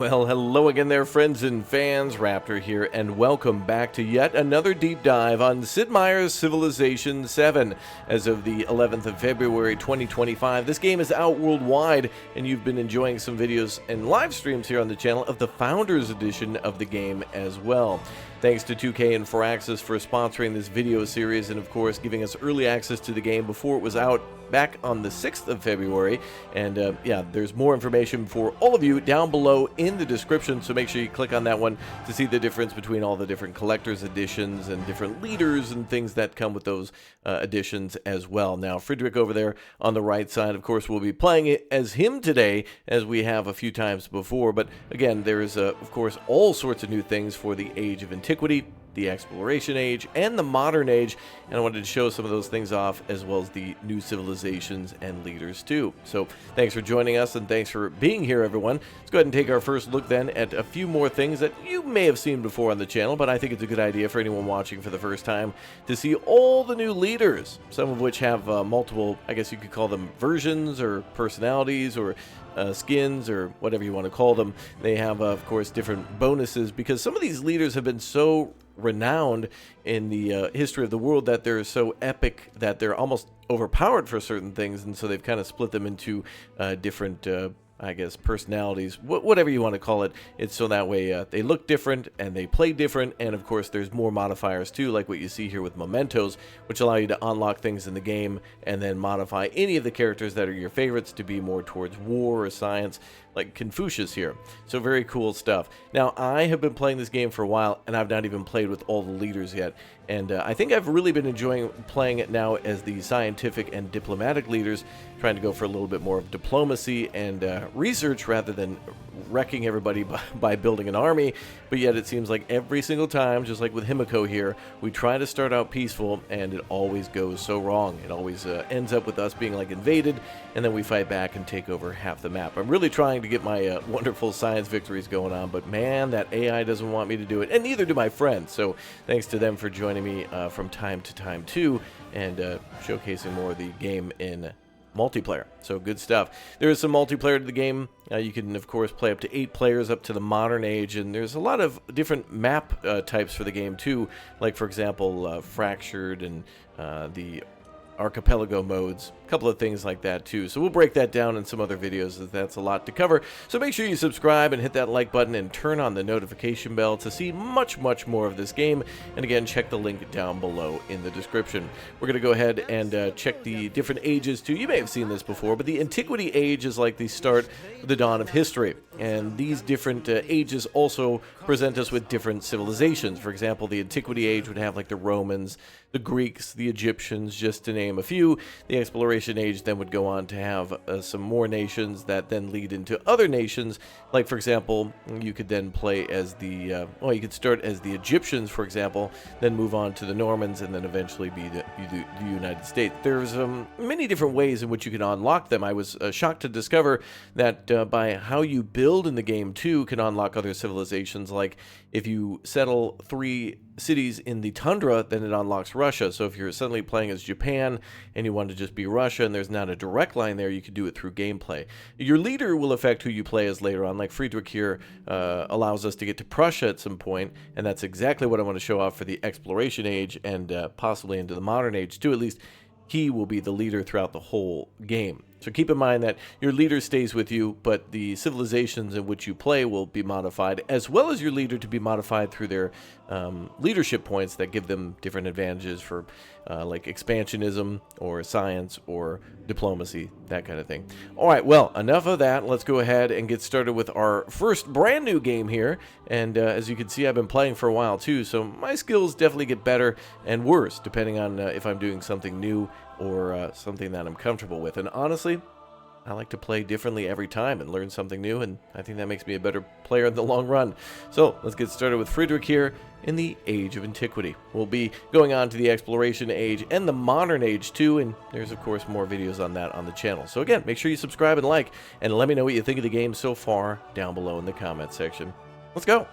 Well, hello again there, friends and fans. Raptor here, and welcome back to yet another deep dive on Sid Meier's Civilization VII. As of the 11th of February 2025, this game is out worldwide, and you've been enjoying some videos and live streams here on the channel of the Founders Edition of the game as well. Thanks to 2K and Firaxis for sponsoring this video series and, of course, giving us early access to the game before it was out back on the 6th of February. And yeah, there's more information for all of you down below in the description, so make sure you click on that one to see the difference between all the different collector's editions and different leaders and things that come with those editions as well. Now, Friedrich over there on the right side, of course, will be playing it as him today, as we have a few times before. But again, there's, of course, all sorts of new things for the Age of Antiquity, the Exploration Age, and the Modern Age, and I wanted to show some of those things off, as well as the new civilizations and leaders too. So thanks for joining us, and thanks for being here, everyone. Let's go ahead and take our first look then at a few more things that you may have seen before on the channel, but I think it's a good idea for anyone watching for the first time to see all the new leaders, some of which have multiple, I guess you could call them versions or personalities or skins or whatever you want to call them. They have, of course, different bonuses, because some of these leaders have been so renowned in the history of the world that they're so epic that they're almost overpowered for certain things, and so they've kind of split them into different I guess personalities, whatever you want to call it. It's so that way they look different and they play different, and of course there's more modifiers too, like what you see here with mementos, which allow you to unlock things in the game and then modify any of the characters that are your favorites to be more towards war or science, like Confucius here. So very cool stuff. Now, I have been playing this game for a while, and I've not even played with all the leaders yet, and I think I've really been enjoying playing it now as the scientific and diplomatic leaders, trying to go for a little bit more of diplomacy and research rather than wrecking everybody by building an army. But yet it seems like every single time, just like with Himiko here, we try to start out peaceful, and it always goes so wrong. It always ends up with us being like invaded, and then we fight back and take over half the map. I'm really trying to get my wonderful science victories going on, but man, that AI doesn't want me to do it, and neither do my friends. So thanks to them for joining me from time to time too, and showcasing more of the game in multiplayer. So good stuff. There is some multiplayer to the game. You can, of course, play up to 8 players up to the Modern Age, and there's a lot of different map types for the game too, like, for example, Fractured and the archipelago modes, a couple of things like that too. So we'll break that down in some other videos, as that's a lot to cover. So make sure you subscribe and hit that like button and turn on the notification bell to see much more of this game. And again, check the link down below in the description. We're going to go ahead and check the different ages too. You may have seen this before, but the Antiquity Age is like the start of the dawn of history. And these different ages also present us with different civilizations. For example, the Antiquity Age would have like the Romans, the Greeks, the Egyptians, just to name a few. The Exploration Age then would go on to have some more nations that then lead into other nations. Like, for example, you could then play as the, well, you could start as the Egyptians, for example, then move on to the Normans, and then eventually be the United States. There's many different ways in which you can unlock them. I was shocked to discover that by how you build in the game too can unlock other civilizations. Like, if you settle 3 cities in the tundra, then it unlocks Russia. So if you're suddenly playing as Japan and you want to just be Russia and there's not a direct line there, you can do it through gameplay. Your leader will affect who you play as later on. Like Friedrich here allows us to get to Prussia at some point, and that's exactly what I want to show off for the Exploration Age, and possibly into the Modern Age too. At least he will be the leader throughout the whole game. So keep in mind that your leader stays with you, but the civilizations in which you play will be modified, as well as your leader to be modified through their leadership points that give them different advantages for like expansionism or science or diplomacy, that kind of thing. All right, well, enough of that. Let's go ahead and get started with our first brand new game here. And as you can see, I've been playing for a while too, so my skills definitely get better and worse depending on if I'm doing something new or something that I'm comfortable with. And honestly, I like to play differently every time and learn something new, and I think that makes me a better player in the long run. So let's get started with Friedrich here in the Age of Antiquity. We'll be going on to the Exploration Age and the Modern Age too, and there's of course more videos on that on the channel. So again, make sure you subscribe and like, and let me know what you think of the game so far down below in the comment section. Let's go.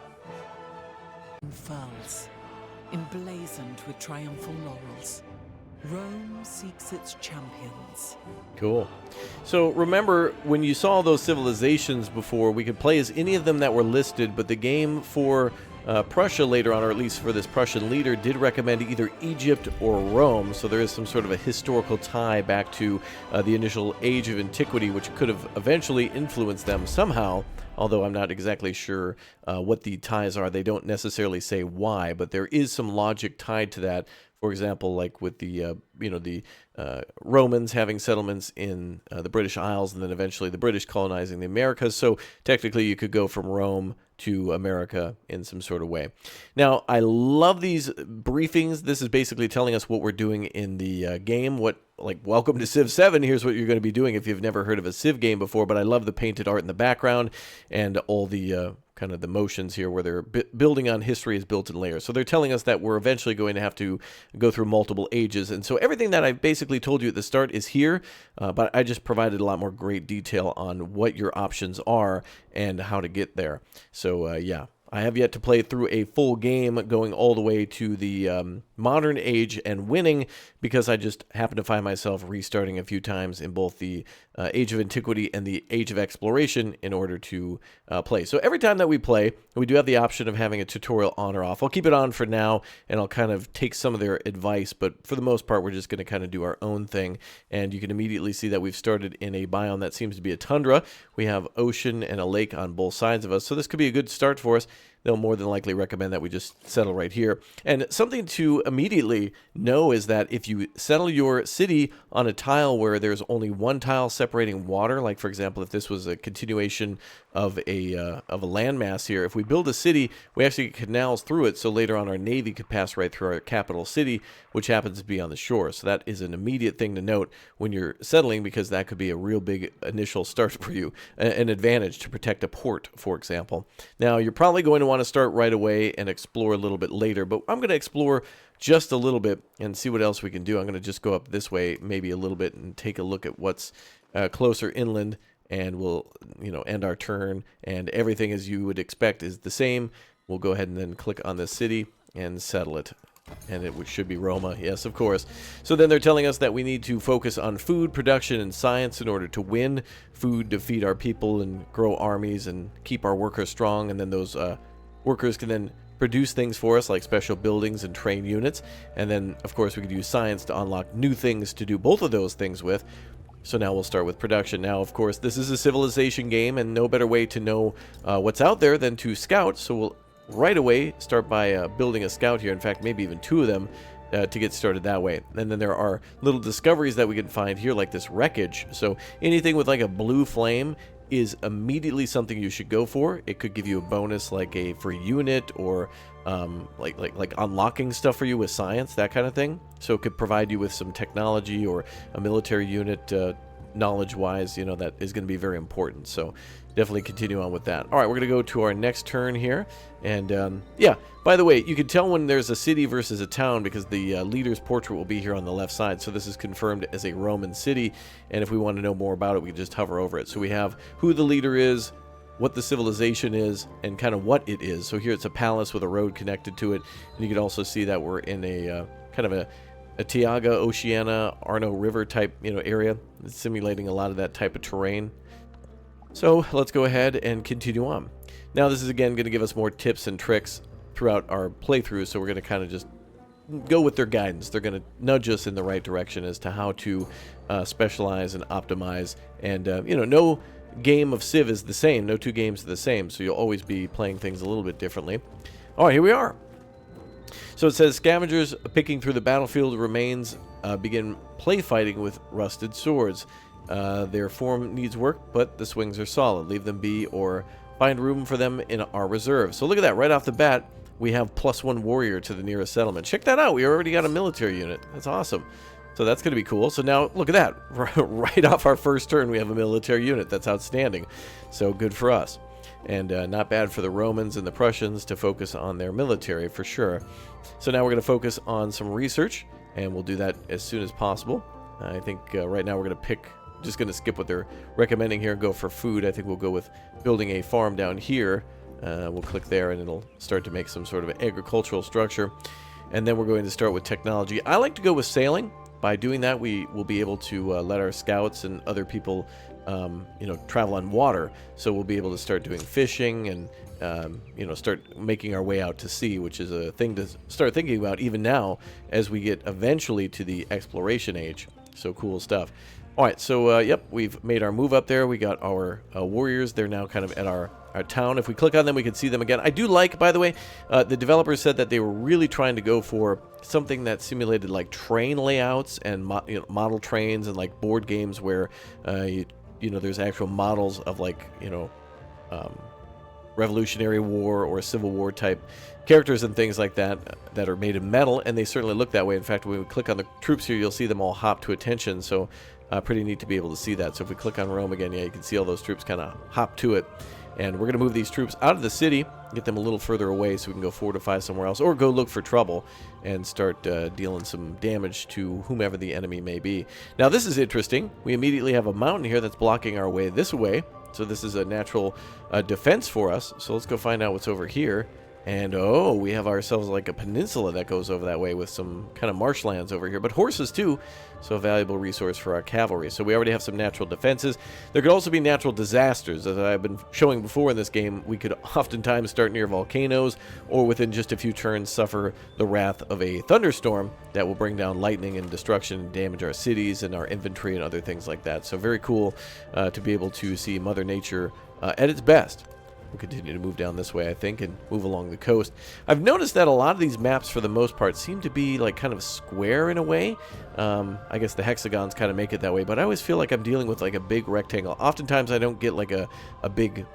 Furls, emblazoned with triumphal laurels. Rome seeks its champions. Cool. So remember, when you saw those civilizations before, we could play as any of them that were listed, but the game for Prussia later on, or at least for this Prussian leader, did recommend either Egypt or Rome, so there is some sort of a historical tie back to the initial age of antiquity, which could have eventually influenced them somehow, although I'm not exactly sure what the ties are. They don't necessarily say why, but there is some logic tied to that. For example, like with the Romans having settlements in the British Isles, and then eventually the British colonizing the Americas. So technically, you could go from Rome to America in some sort of way. Now, I love these briefings. This is basically telling us what we're doing in the game. Welcome to Civ 7. Here's what you're going to be doing if you've never heard of a Civ game before. But I love the painted art in the background and all the kind of the motions here where they're building on history is built in layers. So they're telling us that we're eventually going to have to go through multiple ages. And so everything that I basically told you at the start is here, but I just provided a lot more great detail on what your options are and how to get there. So yeah. I have yet to play through a full game going all the way to the modern age and winning, because I just happen to find myself restarting a few times in both the Age of Antiquity and the Age of Exploration in order to play. So every time that we play, we do have the option of having a tutorial on or off. I'll keep it on for now, and I'll kind of take some of their advice, but for the most part, we're just going to kind of do our own thing. And you can immediately see that we've started in a biome that seems to be a tundra. We have ocean and a lake on both sides of us, so this could be a good start for us. They'll more than likely recommend that we just settle right here. And something to immediately know is that if you settle your city on a tile where there's only one tile separating water, like for example, if this was a continuation of a landmass here, if we build a city, we actually get canals through it, so later on our navy could pass right through our capital city, which happens to be on the shore. So that is an immediate thing to note when you're settling, because that could be a real big initial start for you, an advantage to protect a port, for example. Now, you're probably going to want to start right away and explore a little bit later, but I'm going to explore just a little bit and see what else we can do. I'm going to just go up this way maybe a little bit and take a look at what's closer inland, and we'll end our turn, and everything as you would expect is the same. We'll go ahead and then click on the city and settle it. And it should be Roma, yes, of course. So then they're telling us that we need to focus on food production and science in order to win. Food to feed our people and grow armies and keep our workers strong, and then those workers can then produce things for us like special buildings and train units. And then, of course, we could use science to unlock new things to do both of those things with. So now we'll start with production. Now, of course, this is a civilization game, and no better way to know what's out there than to scout. So we'll right away start by building a scout here. In fact, maybe even two of them to get started that way. And then there are little discoveries that we can find here, like this wreckage. So anything with like a blue flame is immediately something you should go for. It could give you a bonus like a free unit, or like unlocking stuff for you with science, that kind of thing. So it could provide you with some technology or a military unit knowledge-wise, that is going to be very important. So definitely continue on with that. All right, we're going to go to our next turn here. And yeah, by the way, you can tell when there's a city versus a town because the leader's portrait will be here on the left side. So this is confirmed as a Roman city. And if we want to know more about it, we can just hover over it. So we have who the leader is, what the civilization is, and kind of what it is. So here it's a palace with a road connected to it. And you can also see that we're in a kind of a Tiaga, Oceana, Arno River type area. It's simulating a lot of that type of terrain. So let's go ahead and continue on. Now this is again going to give us more tips and tricks throughout our playthrough, so we're going to kind of just go with their guidance. They're going to nudge us in the right direction as to how to specialize and optimize. And no game of Civ is the same. No two games are the same, so you'll always be playing things a little bit differently. All right, here we are. So it says scavengers picking through the battlefield remains begin play fighting with rusted swords. Their form needs work, but the swings are solid. Leave them be or find room for them in our reserve. So look at that. Right off the bat, we have +1 warrior to the nearest settlement. Check that out. We already got a military unit. That's awesome. So that's going to be cool. So now look at that. Right off our first turn, we have a military unit. That's outstanding. So good for us. And not bad for the Romans and the Prussians to focus on their military for sure. So now we're going to focus on some research, and we'll do that as soon as possible. I think right now we're going to pick, just going to skip what they're recommending here and go for food. I think we'll go with building a farm down here. We'll click there and it'll start to make some sort of agricultural structure. And then we're going to start with technology. I like to go with sailing. by doing that, we will be able to let our scouts and other people, travel on water. So we'll be able to start doing fishing and, start making our way out to sea, which is a thing to start thinking about even now as we get eventually to the exploration age. So cool stuff. All right, so, yep, we've made our move up there. We got our warriors. They're now kind of at our town. If we click on them, we can see them again. I do like, by the way, the developers said that they were really trying to go for something that simulated like train layouts and model trains and like board games where, there's actual models of like, Revolutionary War or Civil War type characters and things like that that are made of metal, and they certainly look that way. In fact, when we click on the troops here, you'll see them all hop to attention, so pretty neat to be able to see that. So if we click on Rome again, yeah, you can see all those troops kind of hop to it. And we're going to move these troops out of the city, get them a little further away so we can go fortify somewhere else, or go look for trouble and start dealing some damage to whomever the enemy may be. Now, this is interesting. We immediately have a mountain here that's blocking our way this way. So this is a natural defense for us. So let's go find out what's over here. And, oh, we have ourselves like a peninsula that goes over that way with some kind of marshlands over here. But horses, too. So a valuable resource for our cavalry. So we already have some natural defenses. There could also be natural disasters. As I've been showing before in this game, we could oftentimes start near volcanoes or within just a few turns suffer the wrath of a thunderstorm that will bring down lightning and destruction and damage our cities and our infantry and other things like that. So very cool to be able to see Mother Nature at its best. We'll continue to move down this way, I think, and move along the coast. I've noticed that a lot of these maps, for the most part, seem to be like kind of square in a way. I guess the hexagons kind of make it that way, but I always feel like I'm dealing with like a big rectangle. Oftentimes, I don't get like a big,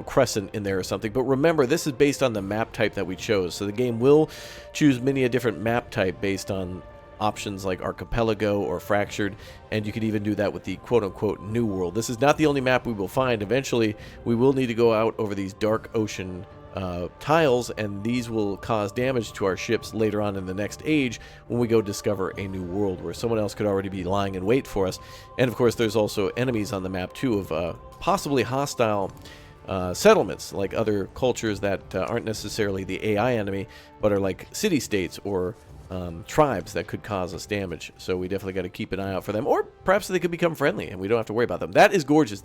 crescent in there or something. But remember, this is based on the map type that we chose. So the game will choose many a different map type based on options like archipelago or fractured, and you could even do that with the quote-unquote new world. This is not the only map we will find. Eventually we will need to go out over these dark ocean tiles, and these will cause damage to our ships later on in the next age when we go discover a new world where someone else could already be lying in wait for us. And of course there's also enemies on the map too of possibly hostile settlements, like other cultures that aren't necessarily the AI enemy, but are like city-states or tribes that could cause us damage. So we definitely got to keep an eye out for them, or perhaps they could become friendly and we don't have to worry about them. That is gorgeous.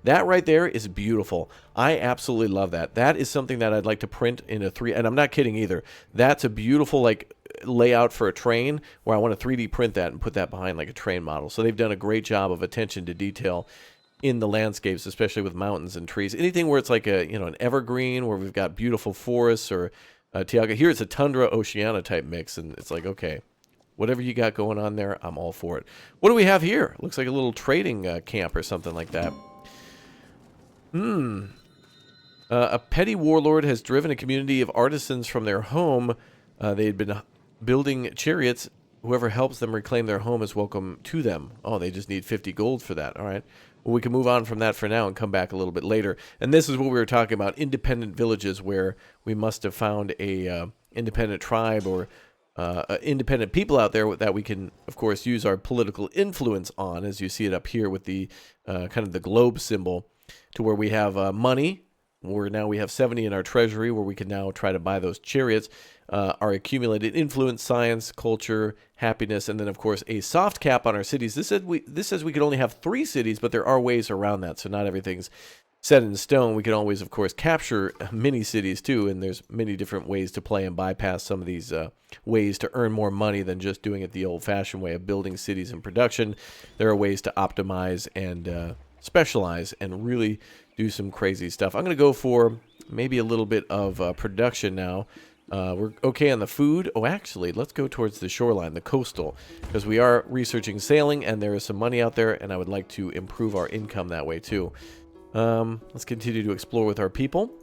That right there is beautiful. I absolutely love that. That is something that I'd like to print in a 3D, and I'm not kidding either. That's a beautiful like layout for a train where I want to 3D print that and put that behind like a train model. So they've done a great job of attention to detail in the landscapes, especially with mountains and trees. Anything where it's like a an evergreen, where we've got beautiful forests, or Tiago. Here it's a Tundra Oceania type mix, and it's like, okay, whatever you got going on there, I'm all for it. What do we have here? Looks like a little trading camp or something like that. A petty warlord has driven a community of artisans from their home. They had been building chariots. Whoever helps them reclaim their home is welcome to them. Oh, they just need 50 gold for that. All right. Well, we can move on from that for now and come back a little bit later. And this is what we were talking about, independent villages, where we must have found a independent tribe or independent people out there that we can, of course, use our political influence on, as you see it up here with the kind of the globe symbol, to where we have money, where now we have 70 in our treasury, where we can now try to buy those chariots. Our accumulated influence, science, culture, happiness, and then, of course, a soft cap on our cities. This says we could only have 3 cities, but there are ways around that, so not everything's set in stone. We can always, of course, capture mini cities, too, and there's many different ways to play and bypass some of these ways to earn more money than just doing it the old-fashioned way of building cities in production. There are ways to optimize and specialize and really do some crazy stuff. I'm going to go for maybe a little bit of production now. We're okay on the food. Oh, actually, let's go towards the shoreline, the coastal, because we are researching sailing, and there is some money out there, and I would like to improve our income that way, too. Let's continue to explore with our people.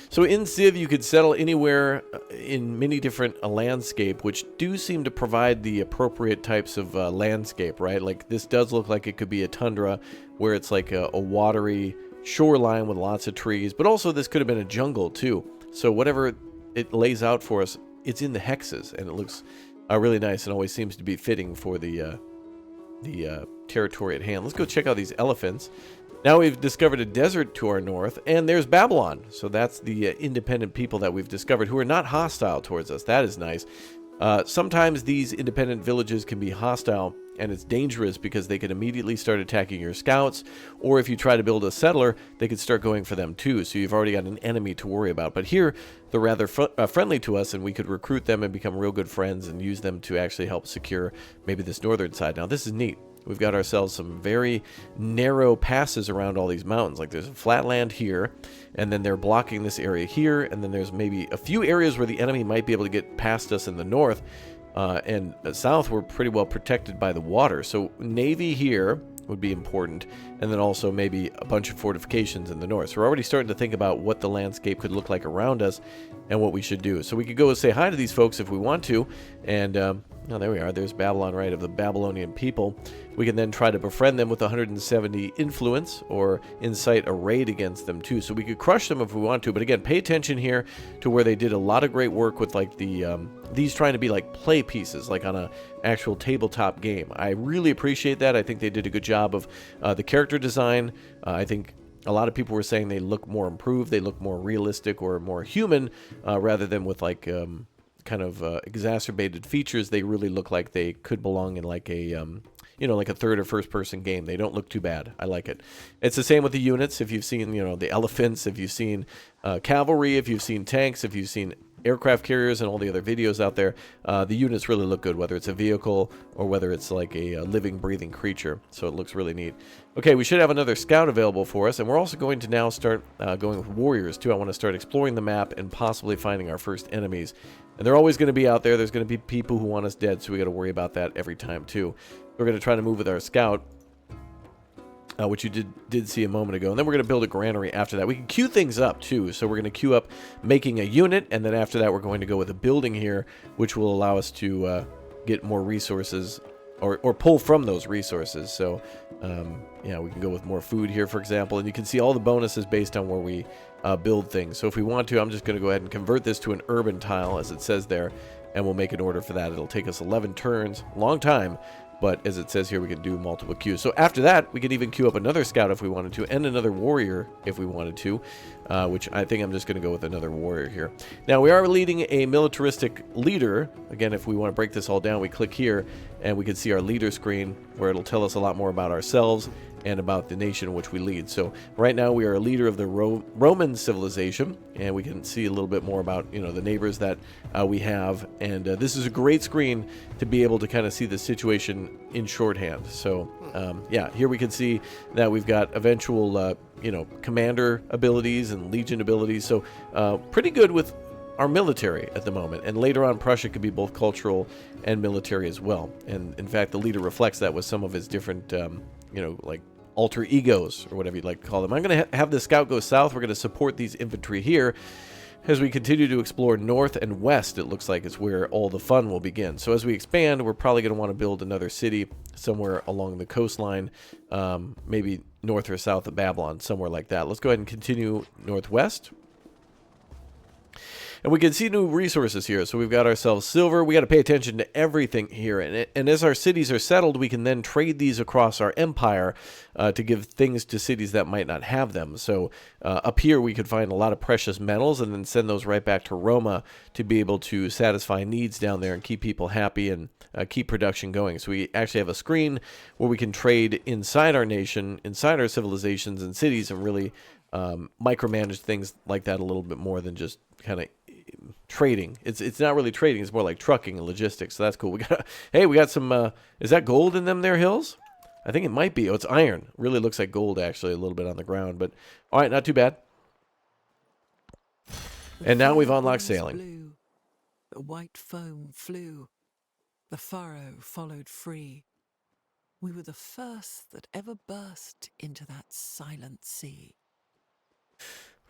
So in Civ, you could settle anywhere in many different landscape, which do seem to provide the appropriate types of landscape, right? Like, this does look like it could be a tundra, where it's like a watery shoreline with lots of trees, but also this could have been a jungle, too. So whatever it lays out for us, it's in the hexes, and it looks really nice and always seems to be fitting for the territory at hand. Let's go check out these elephants. Now we've discovered a desert to our north, and there's Babylon. So that's the independent people that we've discovered who are not hostile towards us. That is nice. Sometimes these independent villages can be hostile, and it's dangerous because they can immediately start attacking your scouts, or if you try to build a settler, they could start going for them too, so you've already got an enemy to worry about. But here, they're rather friendly to us, and we could recruit them and become real good friends and use them to actually help secure maybe this northern side. Now, this is neat. We've got ourselves some very narrow passes around all these mountains. Like there's a flat land here, and then they're blocking this area here, and then there's maybe a few areas where the enemy might be able to get past us in the north, and south we're pretty well protected by the water. So navy here would be important, and then also maybe a bunch of fortifications in the north. So we're already starting to think about what the landscape could look like around us and what we should do. So we could go and say hi to these folks if we want to, and oh, there we are. There's Babylon, right, of the Babylonian people. We can then try to befriend them with 170 influence or incite a raid against them too. So we could crush them if we want to. But again, pay attention here to where they did a lot of great work with like the these trying to be like play pieces, like on a actual tabletop game. I really appreciate that. I think they did a good job of the character design. I think a lot of people were saying they look more improved. They look more realistic or more human rather than with like kind of exacerbated features. They really look like they could belong in like a you know, like a third or first person game. They don't look too bad. I like it. It's the same with the units. If you've seen, you know, the elephants, if you've seen cavalry, if you've seen tanks, if you've seen aircraft carriers and all the other videos out there, the units really look good, whether it's a vehicle or whether it's like a living, breathing creature. So it looks really neat. Okay, we should have another scout available for us, and we're also going to now start going with warriors too. I want to start exploring the map and possibly finding our first enemies. And they're always going to be out there. There's going to be people who want us dead, so we got to worry about that every time too. We're going to try to move with our scout, which you did see a moment ago. And then we're going to build a granary after that. We can queue things up, too. So we're going to queue up making a unit, and then after that we're going to go with a building here, which will allow us to get more resources or pull from those resources. So, yeah, we can go with more food here, for example. And you can see all the bonuses based on where we build things. So if we want to, I'm just going to go ahead and convert this to an urban tile, as it says there, and we'll make an order for that. It'll take us 11 turns, long time. But as it says here, we can do multiple queues. So after that, we could even queue up another scout if we wanted to, and another warrior if we wanted to, which I think I'm just going to go with another warrior here. Now, we are leading a militaristic leader. Again, if we want to break this all down, we click here, and we can see our leader screen, where it'll tell us a lot more about ourselves and about the nation in which we lead. So right now, we are a leader of the Roman civilization, and we can see a little bit more about, you know, the neighbors that we have. And this is a great screen to be able to kind of see the situation in shorthand. So yeah, here we can see that we've got eventual you know, commander abilities and legion abilities. So pretty good with our military at the moment. And later on, Prussia could be both cultural and military as well. And in fact, the leader reflects that with some of his different you know, like alter egos or whatever you'd like to call them. I'm going to have the scout go south. We're going to support these infantry here. As we continue to explore north and west, it looks like it's where all the fun will begin. So as we expand, we're probably going to want to build another city somewhere along the coastline, maybe north or south of Babylon, somewhere like that. Let's go ahead and continue northwest. And we can see new resources here. So we've got ourselves silver. We got to pay attention to everything here. And as our cities are settled, we can then trade these across our empire to give things to cities that might not have them. So up here, we could find a lot of precious metals and then send those right back to Roma to be able to satisfy needs down there and keep people happy and keep production going. So we actually have a screen where we can trade inside our nation, inside our civilizations and cities, and really micromanage things like that a little bit more than just kind of trading. It's not really trading. It's more like trucking and logistics. So that's cool. We got hey, we got some. Is that gold in them there hills? I think it might be. Oh, it's iron. Really looks like gold actually a little bit on the ground. But all right, not too bad. And now we've unlocked sailing. Blew. The white foam flew. The furrow followed free. We were the first that ever burst into that silent sea.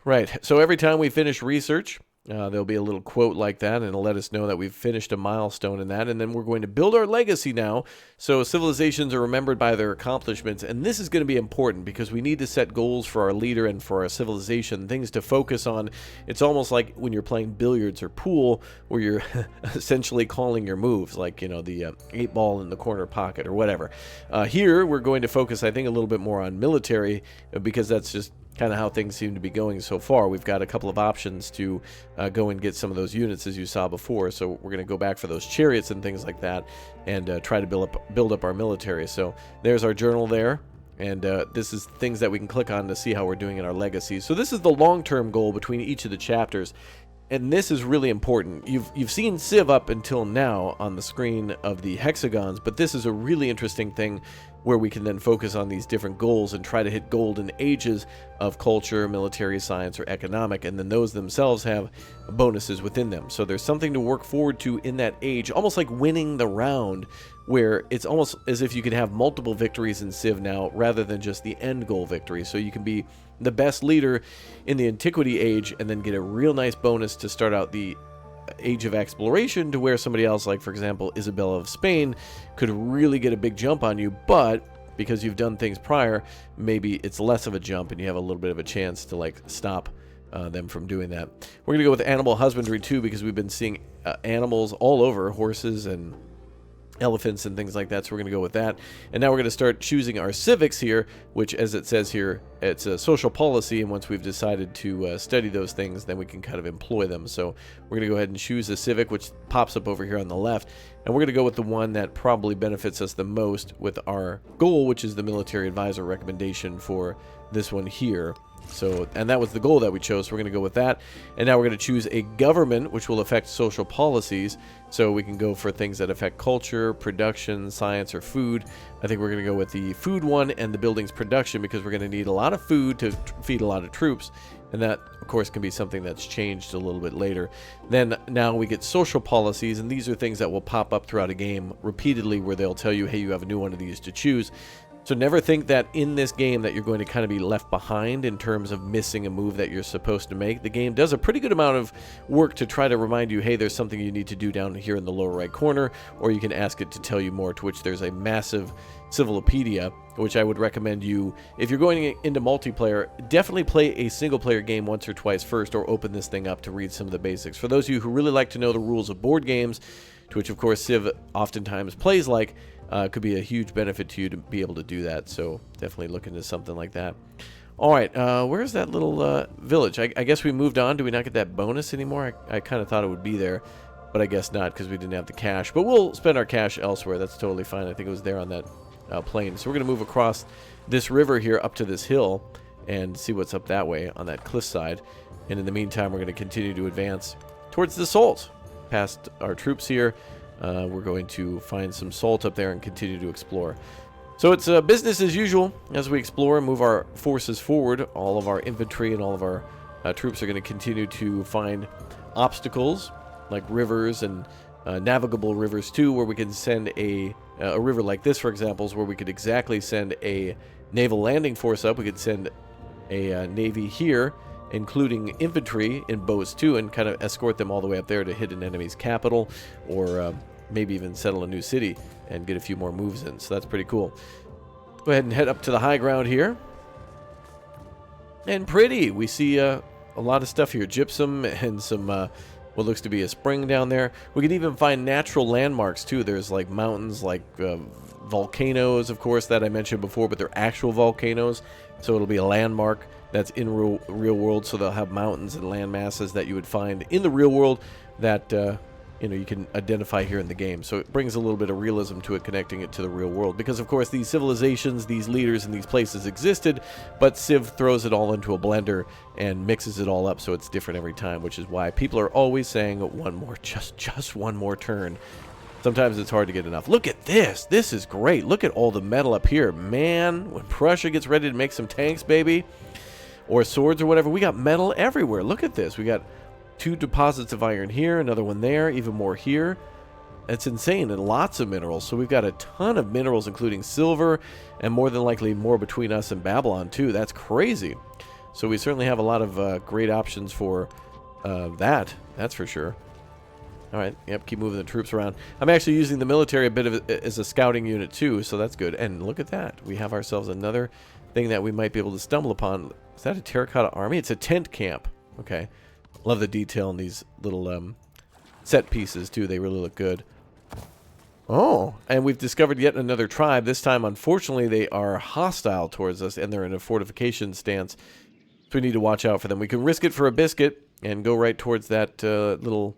Right. So every time we finish research, there'll be a little quote like that, and it'll let us know that we've finished a milestone in that. And then we're going to build our legacy now. So civilizations are remembered by their accomplishments. And this is going to be important because we need to set goals for our leader and for our civilization, things to focus on. It's almost like when you're playing billiards or pool, where you're essentially calling your moves, like, you know, the 8-ball in the corner pocket or whatever. Here, we're going to focus, I think, a little bit more on military because that's just, kind of how things seem to be going so far. We've got a couple of options to go and get some of those units, as you saw before. So we're going to go back for those chariots and things like that, and try to build up our military. So there's our journal there. And this is things that we can click on to see how we're doing in our legacy. So this is the long-term goal between each of the chapters. And this is really important. You've seen Civ up until now on the screen of the hexagons, but this is a really interesting thing where we can then focus on these different goals and try to hit golden ages of culture, military, science, or economic, and then those themselves have bonuses within them. So there's something to work forward to in that age, almost like winning the round, where it's almost as if you could have multiple victories in Civ now rather than just the end goal victory. So you can be the best leader in the antiquity age and then get a real nice bonus to start out the age of exploration, to where somebody else, like for example Isabella of Spain, could really get a big jump on you, but because you've done things prior, maybe it's less of a jump and you have a little bit of a chance to like stop them from doing that. We're going to go with animal husbandry too, because we've been seeing animals all over, horses and elephants and things like that, so we're going to go with that. And now we're going to start choosing our civics here, which, as it says here, it's a social policy, and once we've decided to study those things, then we can kind of employ them. So we're going to go ahead and choose a civic, which pops up over here on the left, and we're going to go with the one that probably benefits us the most with our goal, which is the military advisor recommendation for this one here. So, and that was the goal that we chose, so we're going to go with that. And now we're going to choose a government, which will affect social policies. So we can go for things that affect culture, production, science, or food. I think we're going to go with the food one and the buildings production, because we're going to need a lot of food to feed a lot of troops. And that, of course, can be something that's changed a little bit later. Then now we get social policies, and these are things that will pop up throughout a game repeatedly, where they'll tell you, hey, you have a new one of these to choose. So never think that in this game that you're going to kind of be left behind in terms of missing a move that you're supposed to make. The game does a pretty good amount of work to try to remind you, hey, there's something you need to do down here in the lower right corner, or you can ask it to tell you more, to which there's a massive Civilopedia, which I would recommend you, if you're going into multiplayer, definitely play a single player game once or twice first, or open this thing up to read some of the basics. For those of you who really like to know the rules of board games, to which of course Civ oftentimes plays like, could be a huge benefit to you to be able to do that. So definitely look into something like that. All right, where's that little village? I guess we moved on. Do we not get that bonus anymore? I kind of thought it would be there, but I guess not, because we didn't have the cash. But we'll spend our cash elsewhere. That's totally fine. I think it was there on that plane. So we're going to move across this river here up to this hill and see what's up that way on that cliffside. And in the meantime, we're going to continue to advance towards the salt. Past our troops here, we're going to find some salt up there and continue to explore. So it's business as usual as we explore and move our forces forward. All of our infantry and all of our troops are going to continue to find obstacles like rivers and navigable rivers too, where we can send a river like this, for example, is where we could exactly send a naval landing force up. We could send a navy here, including infantry in boats too, and kind of escort them all the way up there to hit an enemy's capital, or maybe even settle a new city and get a few more moves in. So that's pretty cool. Go ahead and head up to the high ground here. And pretty. We see a lot of stuff here. Gypsum and some what looks to be a spring down there. We can even find natural landmarks too. There's like mountains, like volcanoes, of course, that I mentioned before, but they're actual volcanoes. So it'll be a landmark that's in real world. So they'll have mountains and land masses that you would find in the real world that you can identify here in the game. So it brings a little bit of realism to it, connecting it to the real world. Because of course these civilizations, these leaders, and these places existed, but Civ throws it all into a blender and mixes it all up so it's different every time, which is why people are always saying one more, just one more turn. Sometimes it's hard to get enough. Look at this. This is great. Look at all the metal up here. Man, when Prussia gets ready to make some tanks, baby, or swords or whatever, we got metal everywhere. Look at this. We got 2 deposits of iron here, another one there, even more here. It's insane, and lots of minerals. So we've got a ton of minerals, including silver, and more than likely more between us and Babylon too. That's crazy. So we certainly have a lot of great options for that's for sure. All right, yep, keep moving the troops around. I'm actually using the military a bit as a scouting unit too, so that's good. And look at that. We have ourselves another thing that we might be able to stumble upon. Is that a terracotta army? It's a tent camp. Okay. Love the detail in these little set pieces too. They really look good. Oh, and we've discovered yet another tribe. This time, unfortunately, they are hostile towards us, and they're in a fortification stance. So we need to watch out for them. We can risk it for a biscuit and go right towards that little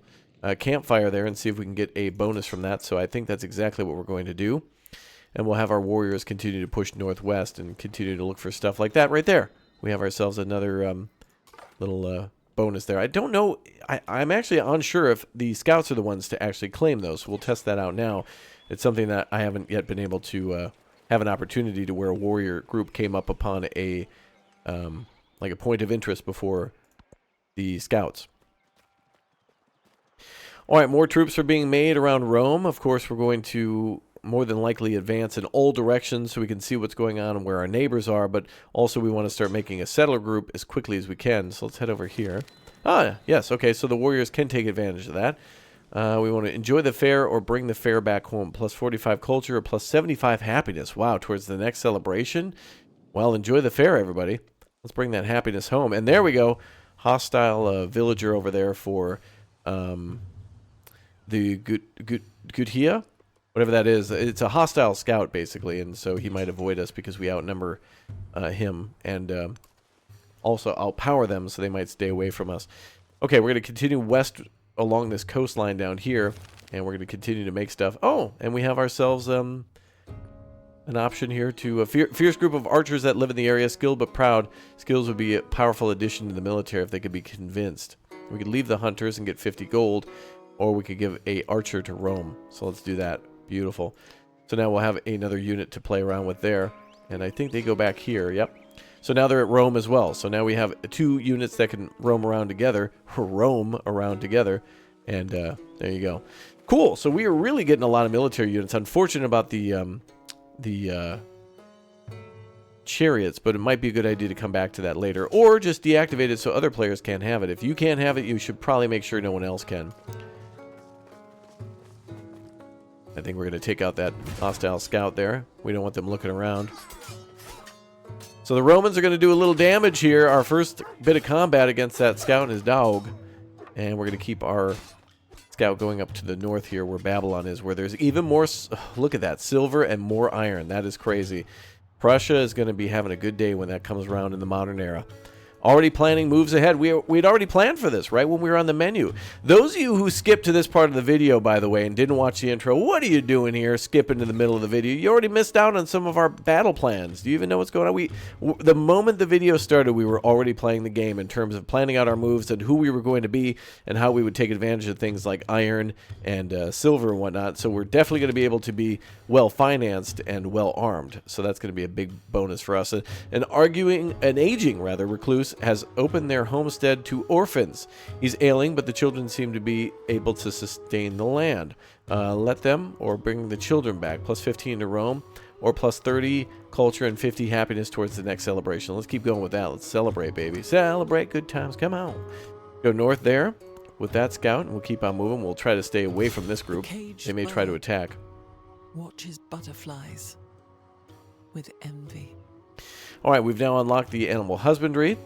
campfire there and see if we can get a bonus from that. So I think that's exactly what we're going to do. And we'll have our warriors continue to push northwest and continue to look for stuff like that right there. We have ourselves another little bonus there. I don't know. I'm actually unsure if the scouts are the ones to actually claim those. We'll test that out now. It's something that I haven't yet been able to have an opportunity to where a warrior group came up upon a like a point of interest before the scouts. All right, more troops are being made around Rome. Of course, we're going to more than likely advance in all directions so we can see what's going on and where our neighbors are, but also we want to start making a settler group as quickly as we can. So let's head over here. Ah, yes, okay, so the warriors can take advantage of that. We want to enjoy the fair or bring the fair back home. Plus 45 culture or plus 75 happiness. Wow, towards the next celebration. Well, enjoy the fair, everybody. Let's bring that happiness home. And there we go. Hostile villager over there for the Gutia, whatever that is. It's a hostile scout, basically, and so he might avoid us because we outnumber him. And also, I'll power them, so they might stay away from us. Okay, we're going to continue west along this coastline down here, and we're going to continue to make stuff. Oh, and we have ourselves an option here to a fierce group of archers that live in the area, skilled but proud. Skills would be a powerful addition to the military if they could be convinced. We could leave the hunters and get 50 gold, or we could give a archer to Rome. So let's do that. Beautiful. So now we'll have another unit to play around with there, and I think they go back here. Yep. So now they're at Rome as well. So now we have 2 units that can roam around together, and there you go. Cool. So we are really getting a lot of military units. Unfortunate about the chariots, but it might be a good idea to come back to that later, or just deactivate it so other players can't have it. If you can't have it, you should probably make sure no one else can. I think we're going to take out that hostile scout there. We don't want them looking around. So the Romans are going to do a little damage here. Our first bit of combat against that scout and his dog. And we're going to keep our scout going up to the north here where Babylon is, where there's even more, look at that, silver and more iron. That is crazy. Prussia is going to be having a good day when that comes around in the modern era. Already planning moves ahead. We'd already planned for this, right, when we were on the menu. Those of you who skipped to this part of the video, by the way, and didn't watch the intro, what are you doing here, skipping to the middle of the video? You already missed out on some of our battle plans. Do you even know what's going on? The moment the video started, we were already playing the game in terms of planning out our moves and who we were going to be and how we would take advantage of things like iron and silver and whatnot. So we're definitely going to be able to be well-financed and well-armed. So that's going to be a big bonus for us. An aging recluse has opened their homestead to orphans. He's ailing, but the children seem to be able to sustain the land. Let them, or bring the children back. Plus 15 to Rome, or plus 30 culture and 50 happiness towards the next celebration. Let's keep going with that. Let's celebrate, baby. Celebrate good times. Come on. Go north there with that scout, and we'll keep on moving. We'll try to stay away from this group. They may try to attack. Watches butterflies with envy. All right, we've now unlocked the animal husbandry.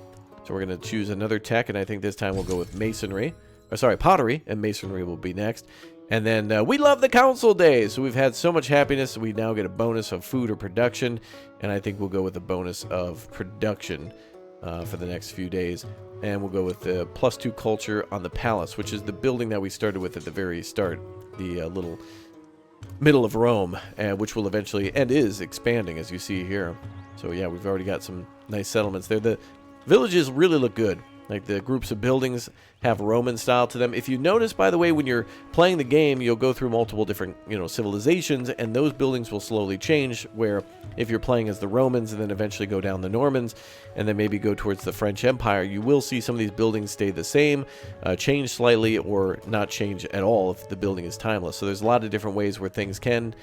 So we're going to choose another tech, and I think this time we'll go with masonry. Or sorry, pottery, and masonry will be next. And then we love the council days. So we've had so much happiness, we now get a bonus of food or production. And I think we'll go with the bonus of production for the next few days. And we'll go with the plus 2 culture on the palace, which is the building that we started with at the very start. The little middle of Rome, which will eventually, and is expanding, as you see here. So yeah, we've already got some nice settlements there. The villages really look good. Like the groups of buildings have Roman style to them. If you notice, by the way, when you're playing the game, you'll go through multiple different, civilizations, and those buildings will slowly change, where if you're playing as the Romans and then eventually go down the Normans and then maybe go towards the French Empire, you will see some of these buildings stay the same, change slightly, or not change at all if the building is timeless. So there's a lot of different ways where things can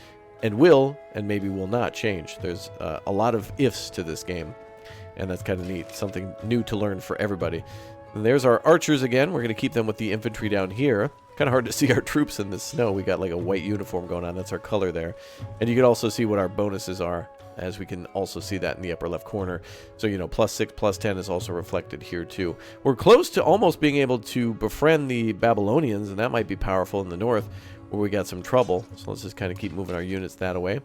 and will and maybe will not change. There's a lot of ifs to this game. And that's kind of neat. Something new to learn for everybody. And there's our archers again. We're going to keep them with the infantry down here. Kind of hard to see our troops in the snow. We got like a white uniform going on. That's our color there. And you can also see what our bonuses are, as we can also see that in the upper left corner. So, plus 6, plus 10 is also reflected here too. We're close to almost being able to befriend the Babylonians, and that might be powerful in the north, where we got some trouble. So let's just kind of keep moving our units that way.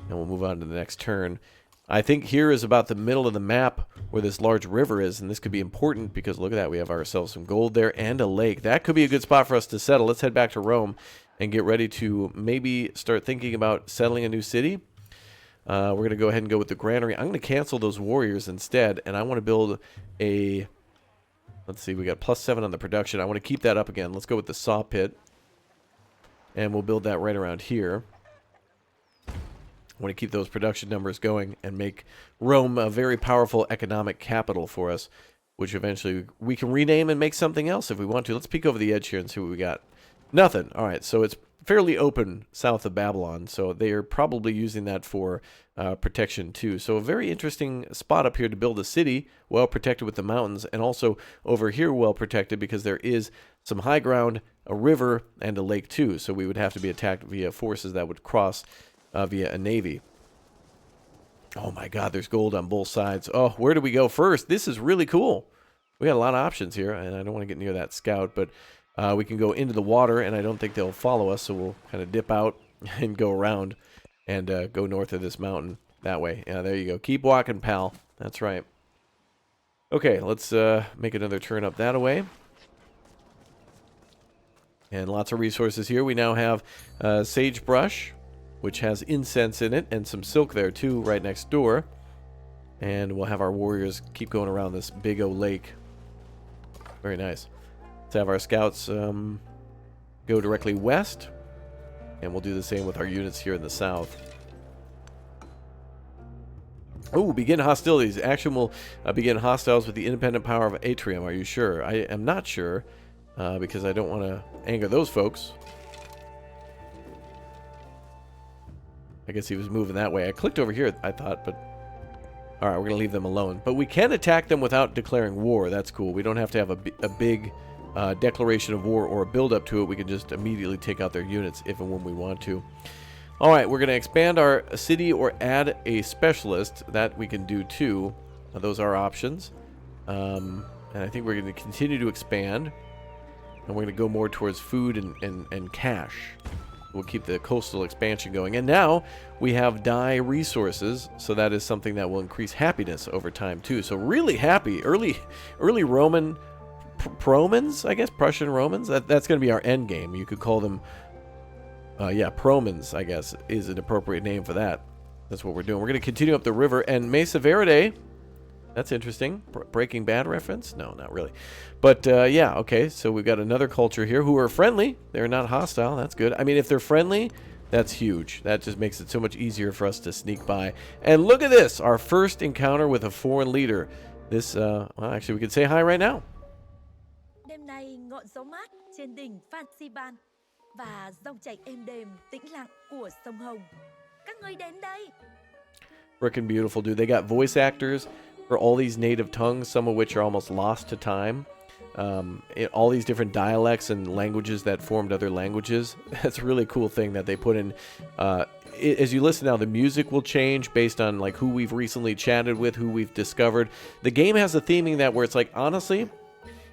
And we'll move on to the next turn. I think here is about the middle of the map where this large river is, and this could be important because look at that. We have ourselves some gold there and a lake. That could be a good spot for us to settle. Let's head back to Rome and get ready to maybe start thinking about settling a new city. We're going to go ahead and go with the granary. I'm going to cancel those warriors instead, and I want to build a... Let's see, we got +7 on the production. I want to keep that up again. Let's go with the saw pit, and we'll build that right around here. I want to keep those production numbers going and make Rome a very powerful economic capital for us, which eventually we can rename and make something else if we want to. Let's peek over the edge here and see what we got. Nothing. All right, so it's fairly open south of Babylon, so they are probably using that for protection too. So a very interesting spot up here to build a city, well protected with the mountains, and also over here well protected because there is some high ground, a river, and a lake too. So we would have to be attacked via forces that would cross via a navy. Oh my god, there's gold on both sides. Oh, where do we go first? This is really cool. We got a lot of options here, and I don't want to get near that scout, but we can go into the water, and I don't think they'll follow us, so we'll kind of dip out and go around and go north of this mountain that way. Yeah, there you go. Keep walking, pal. That's right. Okay, let's make another turn up that way. And lots of resources here. We now have sagebrush, which has incense in it, and some silk there too, right next door. And we'll have our warriors keep going around this big old lake. Very nice. Let's have our scouts go directly west, and we'll do the same with our units here in the south. Oh, begin hostilities. Action will begin hostiles with the independent power of Atrium. Are you sure? I am not sure, because I don't want to anger those folks. I guess he was moving that way. I clicked over here, I thought, but... Alright, we're going to leave them alone. But we can attack them without declaring war. That's cool. We don't have to have a big declaration of war or a build-up to it. We can just immediately take out their units if and when we want to. Alright, we're going to expand our city or add a specialist. That we can do too. Those are options. And I think we're going to continue to expand. And we're going to go more towards food and cash. We'll keep the coastal expansion going. And now we have dye resources, so that is something that will increase happiness over time too. So really happy. Early Roman Promans, I guess, Prussian Romans. That's going to be our end game. You could call them, yeah, Promans, I guess, is an appropriate name for that. That's what we're doing. We're going to continue up the river. And Mesa Verde, that's interesting. Breaking Bad reference? No, not really. But, yeah, okay. So we've got another culture here who are friendly. They're not hostile. That's good. I mean, if they're friendly, that's huge. That just makes it so much easier for us to sneak by. And look at this. Our first encounter with a foreign leader. This, well, actually, we could say hi right now. Đêm nay ngọn gió mát trên đỉnh Fansiban và dòng chảy êm đềm tĩnh lặng của sông Hồng. Các ngươi đến đây. Frickin' beautiful, dude. They got voice actors for all these native tongues, some of which are almost lost to time. All these different dialects and languages that formed other languages. That's a really cool thing that they put in. As you listen now, the music will change based on like who we've recently chatted with, who we've discovered. The game has a theming that where it's like, honestly,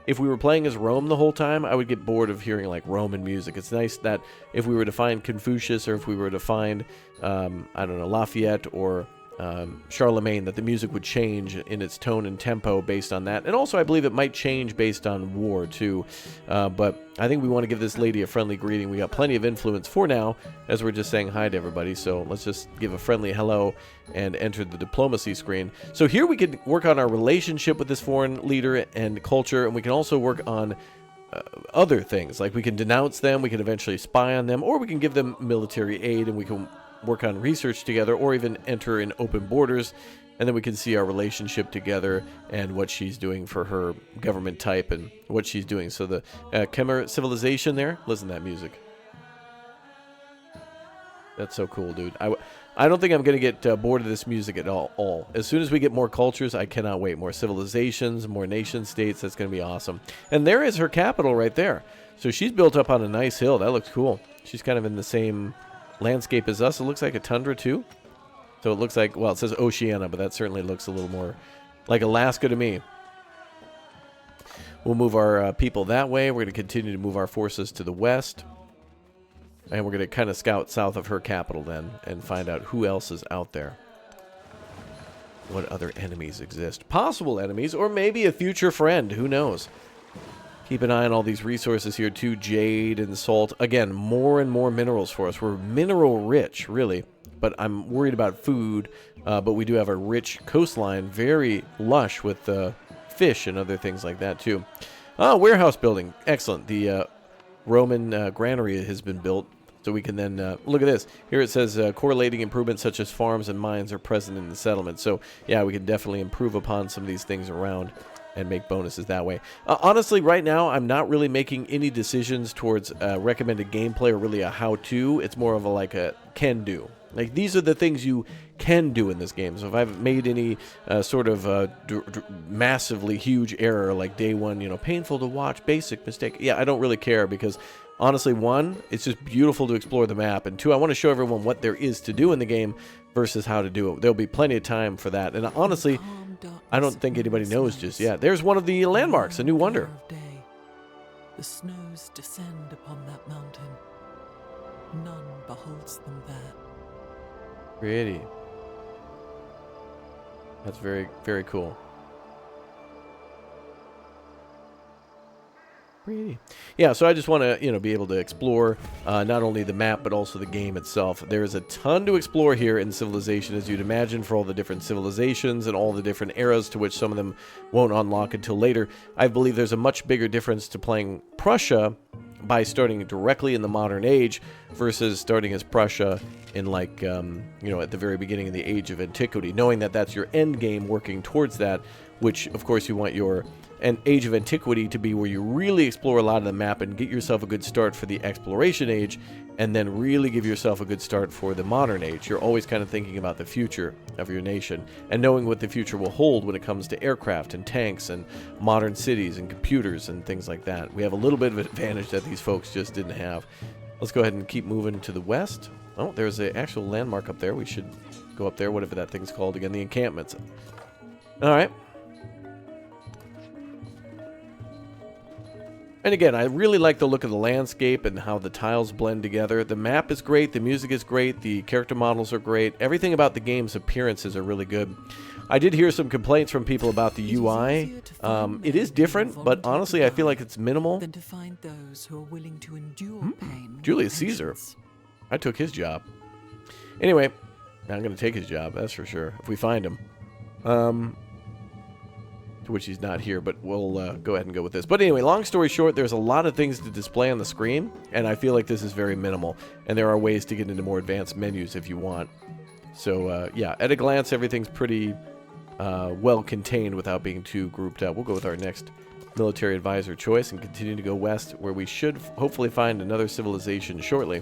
if we were playing as Rome the whole time, I would get bored of hearing like Roman music. It's nice that if we were to find Confucius or if we were to find, I don't know, Lafayette or Charlemagne, that the music would change in its tone and tempo based on that. And also I believe it might change based on war too. But I think we want to give this lady a friendly greeting. We got plenty of influence for now as we're just saying hi to everybody. So let's just give a friendly hello and enter the diplomacy screen. So here we can work on our relationship with this foreign leader and culture, and we can also work on other things. Like we can denounce them, we can eventually spy on them, or we can give them military aid, and we can work on research together, or even enter in open borders, and then we can see our relationship together and what she's doing for her government type and what she's doing. So the Khmer civilization there, listen to that music. That's so cool, dude. I don't think I'm going to get bored of this music at all. As soon as we get more cultures, I cannot wait. More civilizations, more nation states. That's going to be awesome. And there is her capital right there. So she's built up on a nice hill. That looks cool. She's kind of in the same landscape as us. It looks like a tundra too. So it looks like, well, it says Oceania, but that certainly looks a little more like Alaska to me. We'll move our people that way. We're going to continue to move our forces to the west. And we're going to kind of scout south of her capital then and find out who else is out there. what other enemies exist. Possible enemies, or maybe a future friend. Who knows? Keep an eye on all these resources here, too. Jade and salt. Again, more and more minerals for us. We're mineral rich, really. But I'm worried about food. But we do have a rich coastline, very lush with fish and other things like that, too. Warehouse building. Excellent. The Roman granary has been built. So we can then, look at this. Here it says correlating improvements such as farms and mines are present in the settlement. So, yeah, we can definitely improve upon some of these things around and make bonuses that way. Honestly, right now, I'm not really making any decisions towards recommended gameplay or really a how-to. It's more of a can-do. Like, these are the things you can do in this game. So if I've made any sort of massively huge error, like day one, painful to watch, basic mistake, yeah, I don't really care because... Honestly, one, it's just beautiful to explore the map, and two, I want to show everyone what there is to do in the game versus how to do it. There'll be plenty of time for that, and honestly, I don't think anybody knows just yet. There's one of the landmarks, a new wonder. The snows descend upon that mountain. None beholds them there. Pretty. That's very, very cool. Pretty. Yeah, so I just want to, be able to explore not only the map, but also the game itself. There's a ton to explore here in Civilization, as you'd imagine, for all the different civilizations and all the different eras to which some of them won't unlock until later. I believe there's a much bigger difference to playing Prussia by starting directly in the modern age versus starting as Prussia in, at the very beginning of the Age of Antiquity, knowing that that's your end game, working towards that, which, of course, you want your... and Age of Antiquity to be where you really explore a lot of the map and get yourself a good start for the Exploration Age, and then really give yourself a good start for the Modern Age. You're always kind of thinking about the future of your nation, and knowing what the future will hold when it comes to aircraft and tanks and modern cities and computers and things like that. We have a little bit of an advantage that these folks just didn't have. Let's go ahead and keep moving to the west. Oh, there's an actual landmark up there. We should go up there, whatever that thing's called again, the encampments. All right. And again, I really like the look of the landscape and how the tiles blend together. The map is great, the music is great, the character models are great. Everything about the game's appearances are really good. I did hear some complaints from people about the UI. It is different, but honestly, I feel like it's minimal. Than to find those who are willing to endure pain. Julius Caesar. I took his job. Anyway, I'm going to take his job, that's for sure, if we find him. To which he's not here, but we'll go ahead and go with this. But anyway, long story short, there's a lot of things to display on the screen, and I feel like this is very minimal. And there are ways to get into more advanced menus if you want. So, yeah, at a glance, everything's pretty well contained without being too grouped up. We'll go with our next military advisor choice and continue to go west, where we should hopefully find another civilization shortly.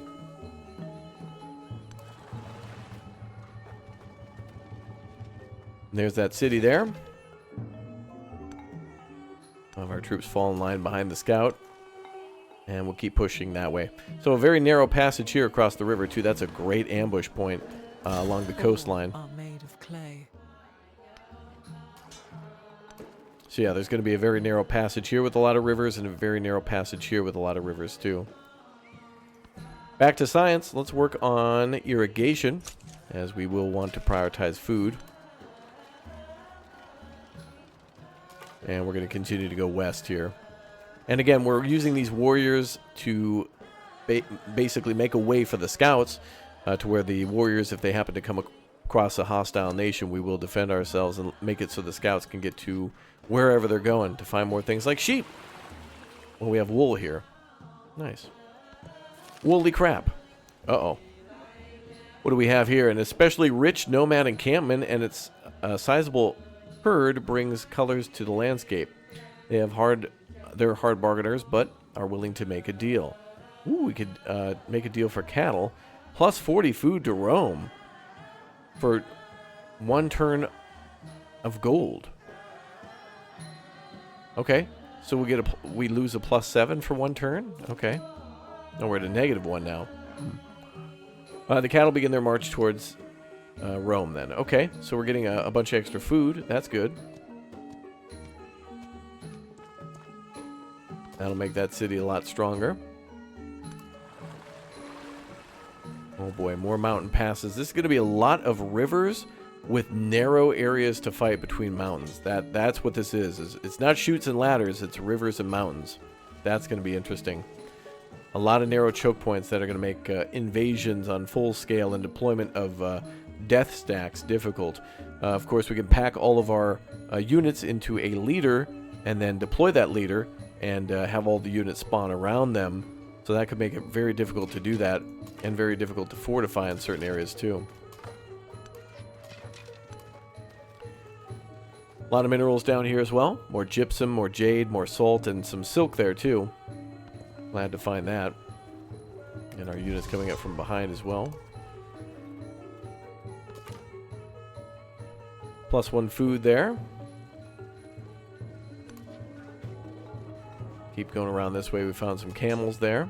And there's that city there. Of our troops fall in line behind the scout, and we'll keep pushing that way. So a very narrow passage here across the river too. That's a great ambush point along the coastline. Are made of clay. So yeah, there's going to be a very narrow passage here with a lot of rivers, and a very narrow passage here with a lot of rivers too. Back to science. Let's work on irrigation, as we will want to prioritize food. And we're going to continue to go west here. And again, we're using these warriors to basically make a way for the scouts to where the warriors, if they happen to come across a hostile nation, we will defend ourselves and make it so the scouts can get to wherever they're going to find more things like sheep. Well, we have wool here. Nice. Woolly crap. Uh-oh. What do we have here? An especially rich nomad encampment, and it's a sizable herd brings colors to the landscape. They're hard bargainers, but are willing to make a deal. Ooh, we could make a deal for cattle. Plus 40 food to roam for 1 turn of gold. Okay, so we lose a plus 7 for 1 turn. Okay, now we're at a -1 now. The cattle begin their march towards Rome then. Okay, so we're getting a bunch of extra food. That's good. That'll make that city a lot stronger. Oh boy, more mountain passes. This is going to be a lot of rivers with narrow areas to fight between mountains. That's what this is. It's not chutes and ladders, it's rivers and mountains. That's going to be interesting. A lot of narrow choke points that are going to make invasions on full scale and deployment of death stacks difficult. Of course, we can pack all of our units into a leader and then deploy that leader and have all the units spawn around them. So that could make it very difficult to do that and very difficult to fortify in certain areas too. A lot of minerals down here as well. More gypsum, more jade, more salt, and some silk there too. Glad to find that. And our units coming up from behind as well. +1 food there. Keep going around this way. We found some camels there.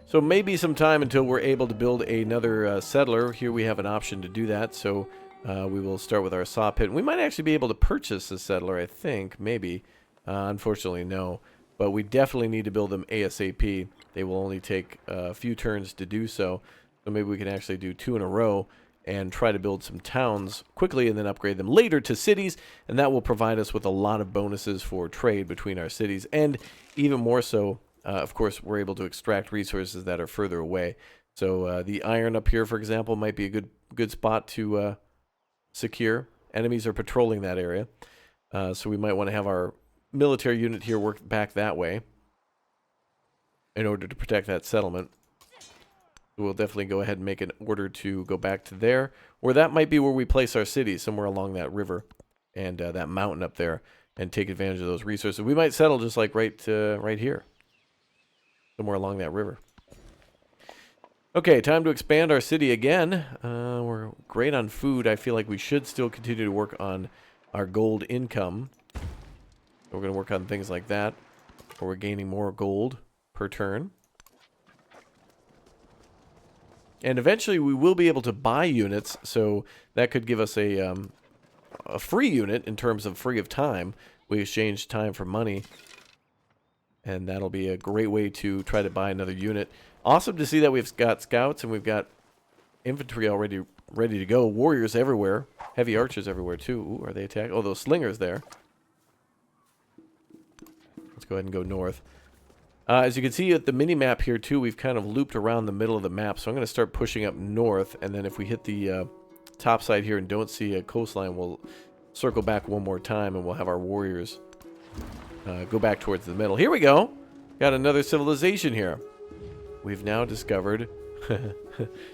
So maybe some time until we're able to build another settler. Here we have an option to do that. So we will start with our saw pit. We might actually be able to purchase a settler, I think. Maybe. Unfortunately, no. But we definitely need to build them ASAP. They will only take a few turns to do so. So maybe we can actually do 2 in a row and try to build some towns quickly and then upgrade them later to cities. And that will provide us with a lot of bonuses for trade between our cities. And even more so, of course, we're able to extract resources that are further away. So the iron up here, for example, might be a good spot to secure. Enemies are patrolling that area. So we might want to have our military unit here work back that way in order to protect that settlement. We'll definitely go ahead and make an order to go back to there. Or that might be where we place our city, somewhere along that river and that mountain up there, and take advantage of those resources. We might settle just like right here, somewhere along that river. Okay, time to expand our city again. We're great on food. I feel like we should still continue to work on our gold income. We're going to work on things like that, where we're gaining more gold per turn. And eventually we will be able to buy units, so that could give us a free unit in terms of free of time. We exchange time for money, and that'll be a great way to try to buy another unit. Awesome to see that we've got scouts and we've got infantry already ready to go. Warriors everywhere. Heavy archers everywhere too. Ooh, are they attacking? Oh, those slingers there. Let's go ahead and go north. As you can see at the mini-map here, too, we've kind of looped around the middle of the map. So I'm going to start pushing up north. And then if we hit the top side here and don't see a coastline, we'll circle back one more time. And we'll have our warriors go back towards the middle. Here we go. Got another civilization here. We've now discovered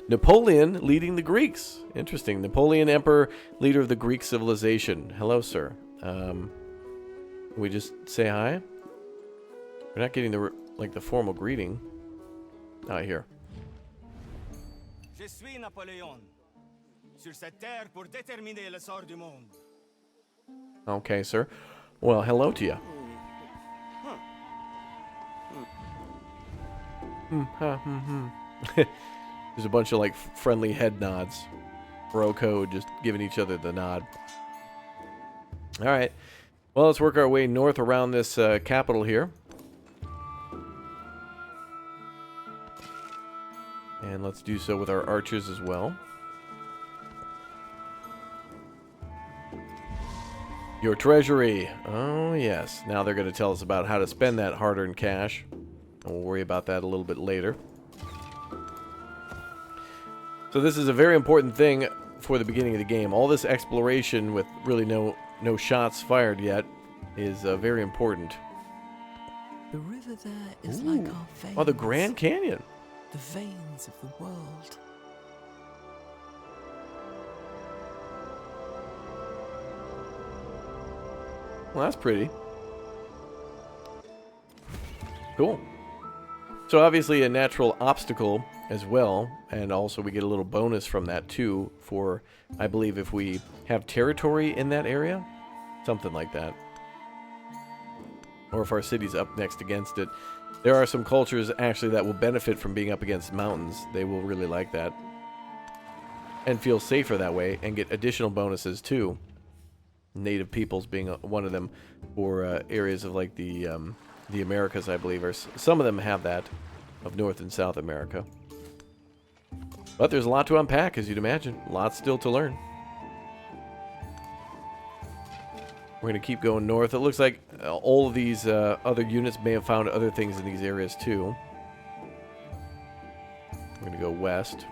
Napoleon leading the Greeks. Interesting. Napoleon, emperor, leader of the Greek civilization. Hello, sir. Can we just say hi? We're not getting the formal greeting. Not here. Je suis Napoléon. Sur cette terre pour déterminer le sort du monde. Okay, sir. Well, hello to you. There's a bunch of like friendly head nods. Bro code, just giving each other the nod. All right. Well, let's work our way north around this capital here. And let's do so with our archers as well. Your treasury. Oh, yes. Now they're going to tell us about how to spend that hard-earned cash. And we'll worry about that a little bit later. So this is a very important thing for the beginning of the game. All this exploration with really no shots fired yet is very important. The river there is like our veins. Oh, the Grand Canyon. The veins of the world. Well, that's pretty. Cool. So obviously a natural obstacle as well, and also we get a little bonus from that too for, I believe, if we have territory in that area, something like that. Or if our city's up next against it. There are some cultures actually that will benefit from being up against mountains. They will really like that. And feel safer that way and get additional bonuses too. Native peoples being one of them for areas of like the Americas, I believe. Or some of them have that, of North and South America. But there's a lot to unpack, as you'd imagine. Lots still to learn. We're going to keep going north. It looks like all of these other units may have found other things in these areas, too. We're going to go west.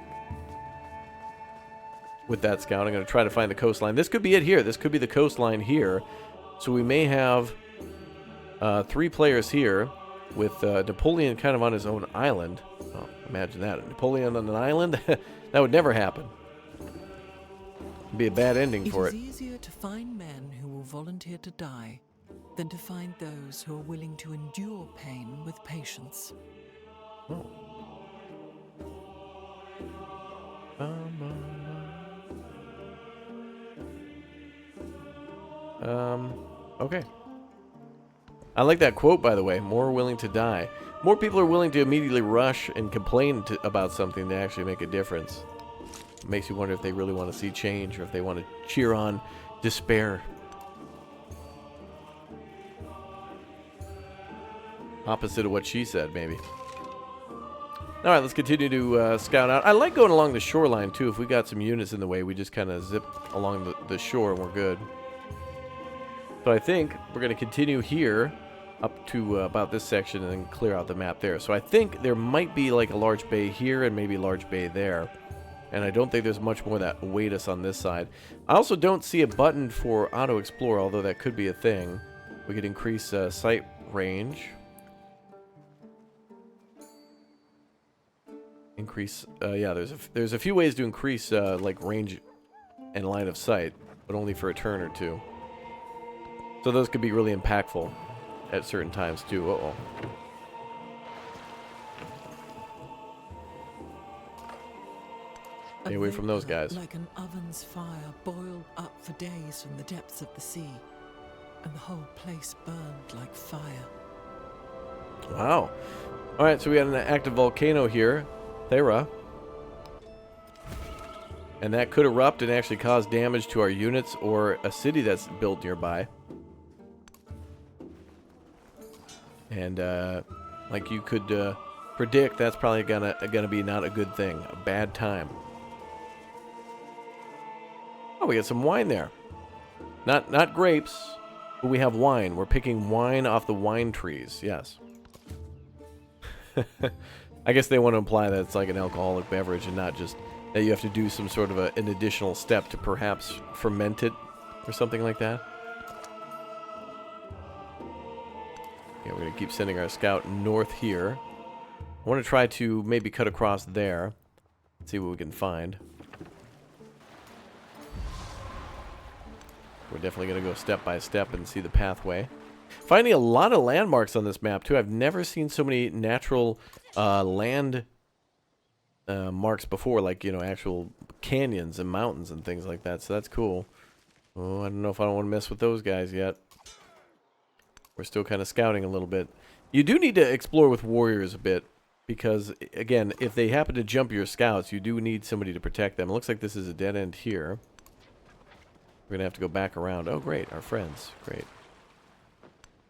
With that scout, I'm going to try to find the coastline. This could be it here. This could be the coastline here. So we may have 3 players here with Napoleon kind of on his own island. Oh, imagine that. Napoleon on an island? That would never happen. It'd be a bad ending for it. It is easier to find men who will volunteer to die than to find those who are willing to endure pain with patience. Oh. Okay. I like that quote, by the way. More willing to die. More people are willing to immediately rush and complain about something to actually make a difference. It makes you wonder if they really want to see change or if they want to cheer on despair. Opposite of what she said, maybe. All right, let's continue to scout out. I like going along the shoreline, too. If we got some units in the way, we just kind of zip along the shore and we're good. So I think we're going to continue here up to about this section and then clear out the map there. So I think there might be like a large bay here and maybe a large bay there. And I don't think there's much more that await us on this side. I also don't see a button for auto explore, although that could be a thing. We could increase sight range. Increase, yeah, there's a few ways to increase like range and line of sight, but only for a turn or two. So those could be really impactful at certain times too. Uh-oh. Stay away from those guys. Like an oven's fire boiled up for days from the depths of the sea, and the whole place burned like fire. Wow. All right, so we had an active volcano here, Thera. And that could erupt and actually cause damage to our units or a city that's built nearby. And like you could predict, that's probably gonna be not a good thing. A bad time. Oh, we got some wine there. Not grapes, but we have wine. We're picking wine off the wine trees. Yes. I guess they want to imply that it's like an alcoholic beverage and not just that you have to do some sort of an additional step to perhaps ferment it or something like that. Yeah, we're going to keep sending our scout north here. I want to try to maybe cut across there. See what we can find. We're definitely going to go step by step and see the pathway. Finding a lot of landmarks on this map, too. I've never seen so many natural land marks before, like, you know, actual canyons and mountains and things like that. So that's cool. Oh, I don't know if I don't want to mess with those guys yet. We're still kind of scouting a little bit. You do need to explore with warriors a bit because, again, if they happen to jump your scouts, you do need somebody to protect them. It looks like this is a dead end here. We're going to have to go back around. Oh, great. Our friends. Great.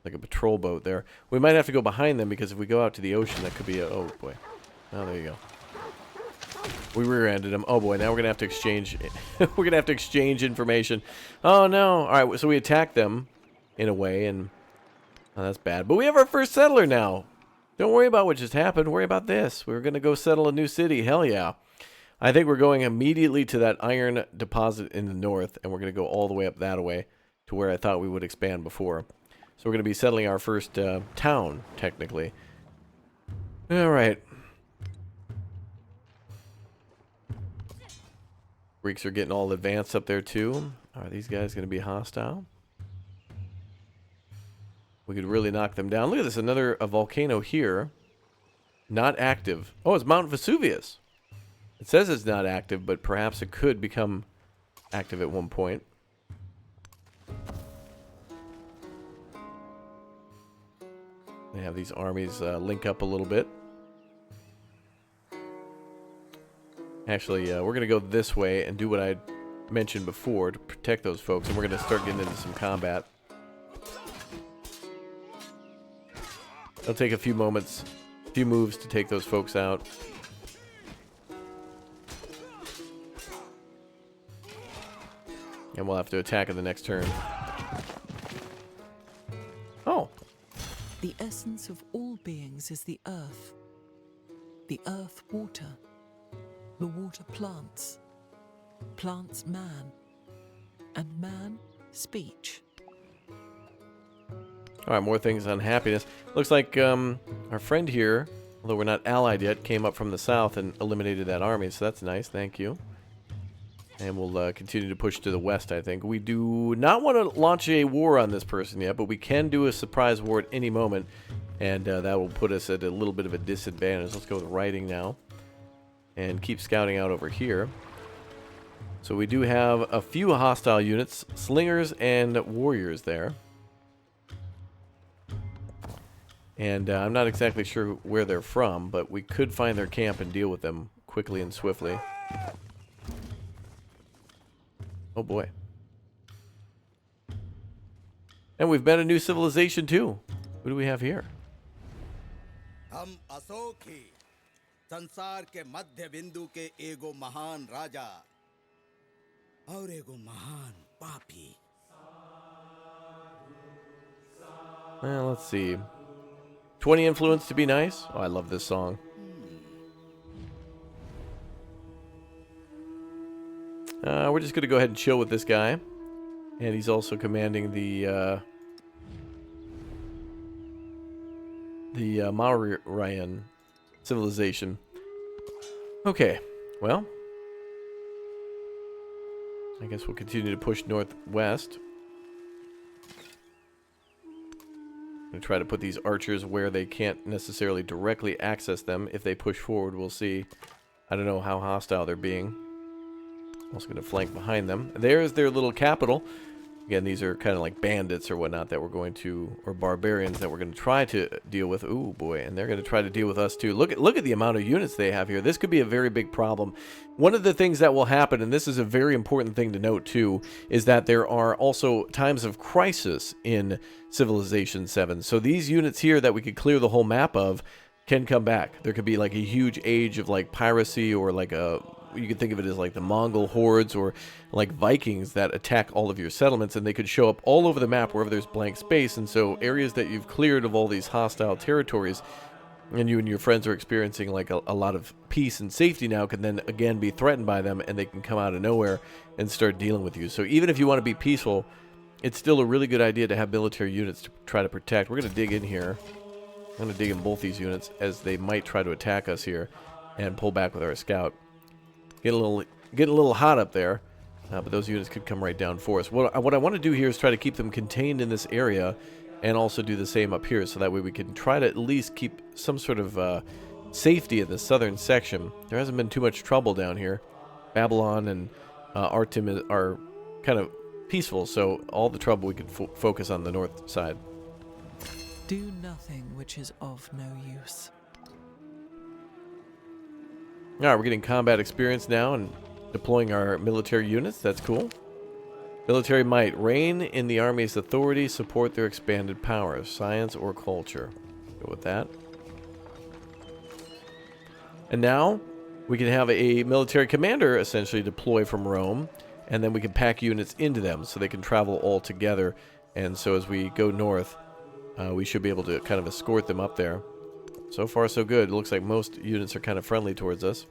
Like a patrol boat there. We might have to go behind them because if we go out to the ocean, that could be a... Oh, boy. Oh, there you go. We rear-ended them. Oh, boy. Now we're going to have to exchange... we're going to have to exchange information. Oh, no. All right. So we attacked them in a way, and... Oh, that's bad. But we have our first settler now. Don't worry about what just happened. Worry about this. We're going to go settle a new city. Hell yeah. I think we're going immediately to that iron deposit in the north, and we're going to go all the way up that way to where I thought we would expand before. So we're going to be settling our first town, technically. All right. Greeks are getting all advanced up there, too. Are these guys going to be hostile? We could really knock them down. Look at this, another volcano here. Not active. Oh, it's Mount Vesuvius. It says it's not active, but perhaps it could become active at one point. They have these armies link up a little bit. Actually, we're going to go this way and do what I mentioned before to protect those folks, and we're going to start getting into some combat. It'll take a few moments, a few moves to take those folks out. And we'll have to attack in the next turn. Oh. The essence of all beings is the earth. The earth water. The water plants. Plants man. And man speech. Alright, more things on happiness. Looks like our friend here, although we're not allied yet, came up from the south and eliminated that army, so that's nice, thank you. And we'll continue to push to the west, I think. We do not want to launch a war on this person yet, but we can do a surprise war at any moment, and that will put us at a little bit of a disadvantage. Let's go with writing now, and keep scouting out over here. So we do have a few hostile units, slingers and warriors there. And I'm not exactly sure where they're from, but we could find their camp and deal with them quickly and swiftly. Oh boy. And we've met a new civilization too. Who do we have here? हम अशोक ही संसार के मध्य बिंदु के एगो महान राजा और एगो महान पापी. Well, let's see. 20 influence to be nice. Oh, I love this song. We're just going to go ahead and chill with this guy. And he's also commanding the Mauryan civilization. Okay, well, I guess we'll continue to push northwest. I'm going to try to put these archers where they can't necessarily directly access them. If they push forward, we'll see. I don't know how hostile they're being. Also going to flank behind them. There's their little capital. Again, these are kind of like bandits or whatnot that we're going to, or barbarians that we're going to try to deal with. Ooh, boy, and they're going to try to deal with us too. Look at the amount of units they have here. This could be a very big problem. One of the things that will happen, and this is a very important thing to note too, is that there are also times of crisis in Civilization 7. So these units here that we could clear the whole map of can come back. There could be like a huge age of like piracy, or like a, you could think of it as like the Mongol hordes or like Vikings that attack all of your settlements, and they could show up all over the map wherever there's blank space. And so areas that you've cleared of all these hostile territories and you and your friends are experiencing like a lot of peace and safety now, can then again be threatened by them, and they can come out of nowhere and start dealing with you. So even if you want to be peaceful, it's still a really good idea to have military units to try to protect. We're going to dig in here. I'm going to dig in both these units as they might try to attack us here and pull back with our scout. Getting a little hot up there, but those units could come right down for us. What I want to do here is try to keep them contained in this area, and also do the same up here, so that way we can try to at least keep some sort of safety in the southern section. There hasn't been too much trouble down here. Babylon and Artem are kind of peaceful, so all the trouble we can focus on the north side. Do nothing which is of no use. Alright, we're getting combat experience now and deploying our military units. That's cool. Military might. Reign in the army's authority. Support their expanded powers. Science or culture. Go with that. And now we can have a military commander essentially deploy from Rome. And then we can pack units into them so they can travel all together. And so as we go north, we should be able to kind of escort them up there. So far, so good. It looks like most units are kind of friendly towards us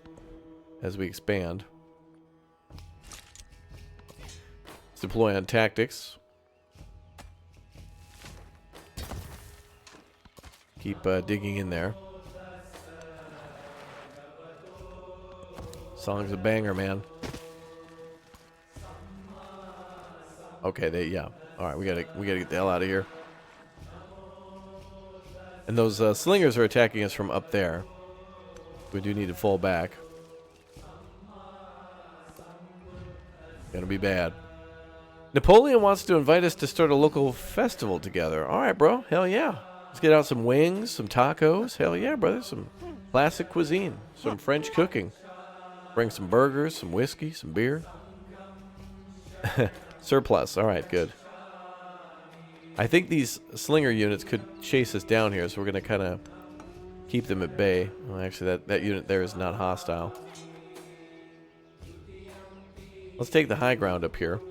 as we expand. Let's deploy on tactics. Keep digging in there. Song's a banger, man. Okay, yeah. All right, we gotta get the hell out of here. And those slingers are attacking us from up there. We do need to fall back. Gonna be bad. Napoleon wants to invite us to start a local festival together. All right, bro. Hell yeah. Let's get out some wings, some tacos. Hell yeah, brother. Some classic cuisine. Some French cooking. Bring some burgers, some whiskey, some beer. Surplus. All right, good. I think these slinger units could chase us down here, so we're going to kind of keep them at bay. Well, actually, that unit there is not hostile. Let's take the high ground up here.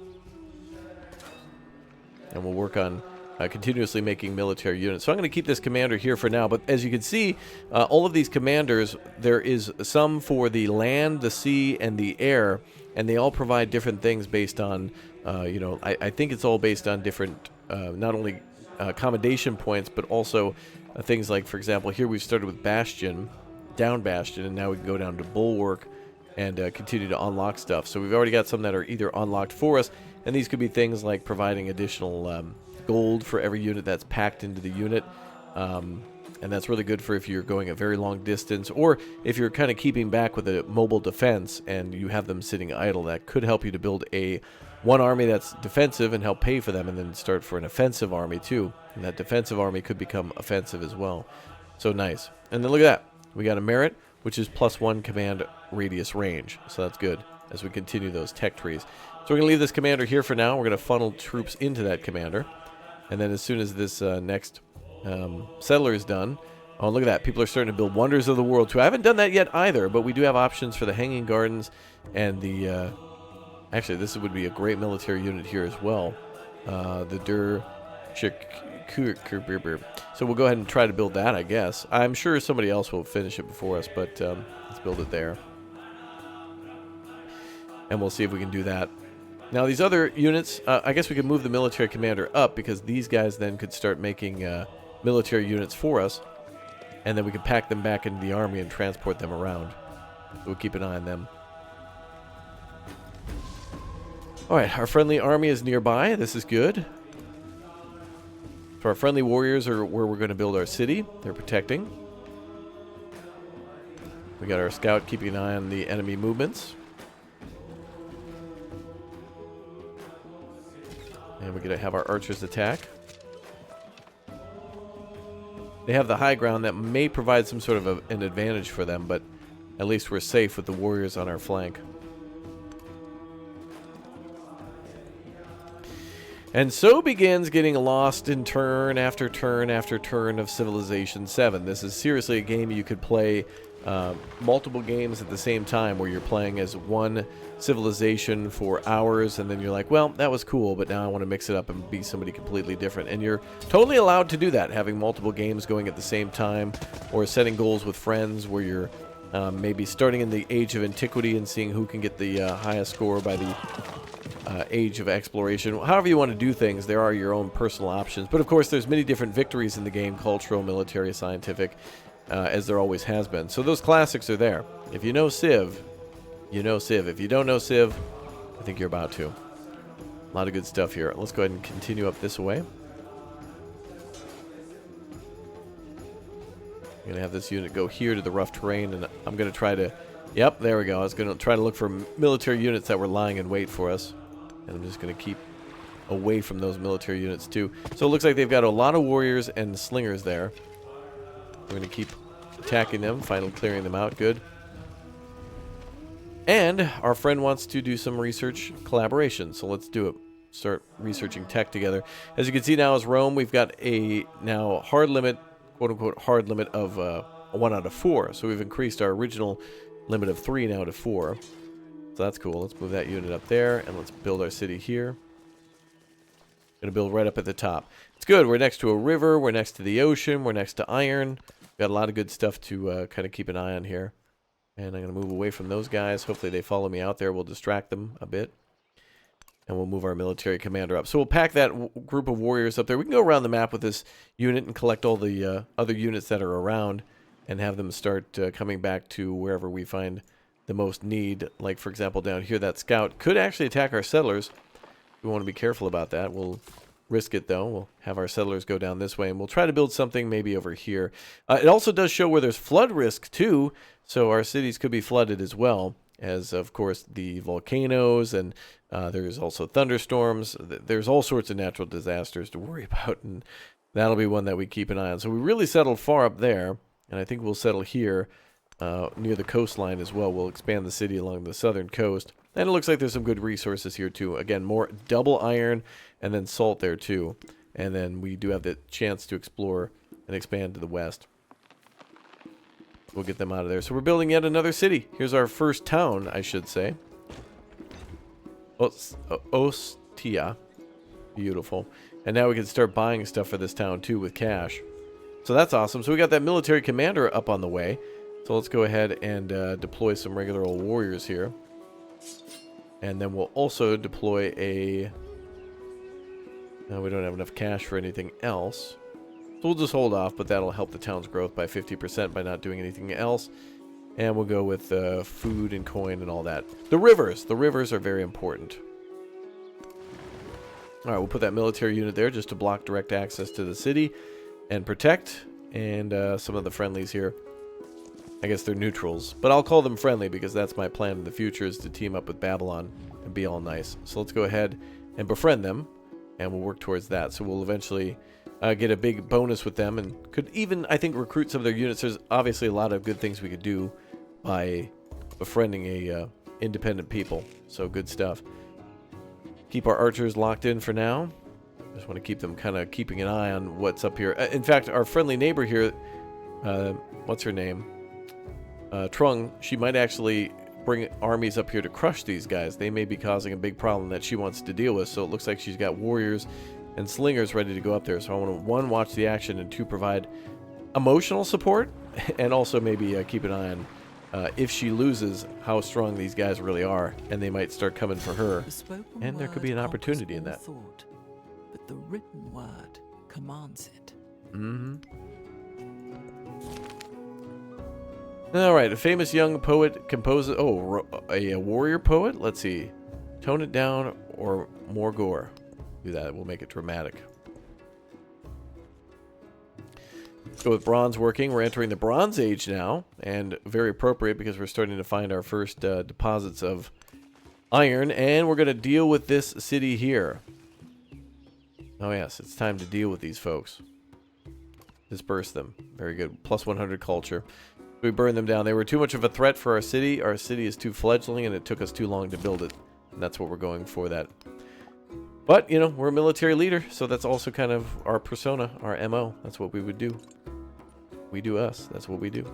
and we'll work on continuously making military units. So I'm going to keep this commander here for now, but as you can see, all of these commanders, there is some for the land, the sea, and the air, and they all provide different things based on, you know, I think it's all based on different, not only accommodation points, but also things like, for example, here we've started with Bastion, down Bastion, and now we can go down to Bulwark and continue to unlock stuff. So we've already got some that are either unlocked for us, and these could be things like providing additional gold for every unit that's packed into the unit. And that's really good for if you're going a very long distance, or if you're kind of keeping back with a mobile defense and you have them sitting idle. That could help you to build one army that's defensive and help pay for them, and then start for an offensive army too. And that defensive army could become offensive as well. So nice. And then look at that. We got a merit, which is +1 command radius range. So that's good as we continue those tech trees. So we're going to leave this commander here for now. We're going to funnel troops into that commander. And then as soon as this next settler is done, oh, look at that. People are starting to build Wonders of the World too. I haven't done that yet either, but we do have options for the Hanging Gardens and the... actually, this would be a great military unit here as well. The So we'll go ahead and try to build that, I guess. I'm sure somebody else will finish it before us, but let's build it there. And we'll see if we can do that. Now, these other units, I guess we could move the military commander up, because these guys then could start making military units for us. And then we could pack them back into the army and transport them around. So we'll keep an eye on them. Alright, our friendly army is nearby. This is good. So our friendly warriors are where we're going to build our city. They're protecting. We got our scout keeping an eye on the enemy movements. And we're going to have our archers attack. They have the high ground that may provide some sort of an advantage for them, but at least we're safe with the warriors on our flank. And so begins getting lost in turn after turn after turn of Civilization VII. This is seriously a game you could play multiple games at the same time, where you're playing as one civilization for hours, and then you're like, well, that was cool, but now I want to mix it up and be somebody completely different. And you're totally allowed to do that, having multiple games going at the same time, or setting goals with friends where you're maybe starting in the Age of Antiquity and seeing who can get the highest score by the Age of Exploration. However you want to do things, there are your own personal options. But of course, there's many different victories in the game: cultural, military, scientific, as there always has been. So those classics are there. If you know Civ, you know Civ. If you don't know Civ, I think you're about to. A lot of good stuff here. Let's go ahead and continue up this way. I'm going to have this unit go here to the rough terrain, and I'm going to try to... Yep, there we go. I was going to try to look for military units that were lying in wait for us. And I'm just going to keep away from those military units too. So it looks like they've got a lot of warriors and slingers there. We're going to keep attacking them, finally clearing them out. Good. And our friend wants to do some research collaboration, so let's do it. Start researching tech together. As you can see now, as Rome, we've got a now hard limit, quote-unquote hard limit of 1 out of 4. So we've increased our original limit of 3 now to 4. So that's cool. Let's move that unit up there, and let's build our city here. Going to build right up at the top. It's good. We're next to a river. We're next to the ocean. We're next to iron. Got a lot of good stuff to kind of keep an eye on here. And I'm going to move away from those guys. Hopefully they follow me out there. We'll distract them a bit. And we'll move our military commander up. So we'll pack that group of warriors up there. We can go around the map with this unit and collect all the other units that are around and have them start coming back to wherever we find the most need. Like, for example, down here, that scout could actually attack our settlers. We want to be careful about that. We'll risk it, though. We'll have our settlers go down this way, and we'll try to build something maybe over here. It also does show where there's flood risk, too, so our cities could be flooded as well, as, of course, the volcanoes, and there's also thunderstorms. There's all sorts of natural disasters to worry about, and that'll be one that we keep an eye on. So we really settled far up there, and I think we'll settle here near the coastline as well. We'll expand the city along the southern coast. And it looks like there's some good resources here, too. Again, more double iron and then salt there, too. And then we do have the chance to explore and expand to the west. We'll get them out of there. So we're building yet another city. Here's our first town, I should say. Ostia. Beautiful. And now we can start buying stuff for this town too with cash. So that's awesome. So we got that military commander up on the way. So let's go ahead and deploy some regular old warriors here. And then we'll also deploy a... we don't have enough cash for anything else. So we'll just hold off, but that'll help the town's growth by 50% by not doing anything else. And we'll go with food and coin and all that. The rivers. The rivers are very important. Alright, we'll put that military unit there just to block direct access to the city and protect. And some of the friendlies here. I guess they're neutrals. But I'll call them friendly because that's my plan in the future, is to team up with Babylon and be all nice. So let's go ahead and befriend them. And we'll work towards that. So we'll eventually get a big bonus with them. And could even, I think, recruit some of their units. There's obviously a lot of good things we could do by befriending a independent people. So good stuff. Keep our archers locked in for now. Just want to keep them kind of keeping an eye on what's up here. In fact, our friendly neighbor here, what's her name? Trung, she might actually bring armies up here to crush these guys. They may be causing a big problem that she wants to deal with. So it looks like she's got warriors and slingers ready to go up there. So I want to, one, watch the action, and two, provide emotional support, and also maybe keep an eye on if she loses, how strong these guys really are, and they might start coming for her. The spoken And there could be word an opportunity in conquers that. all thought, but the written word commands it. Mm-hmm. All right, a famous young poet composer. Oh, a warrior poet. Let's see. Tone it down or more gore. Do that. We'll make it dramatic. Let's go with bronze working. We're entering the Bronze Age now, and very appropriate because we're starting to find our first deposits of iron, and we're going to deal with this city here. Oh yes, it's time to deal with these folks. Disperse them. Very good. Plus 100 culture. We burned them down. They were too much of a threat for our city. Our city is too fledgling, and it took us too long to build it. And that's what we're going for, that. But, you know, we're a military leader, so that's also kind of our persona, our MO. That's what we would do. We do us. That's what we do.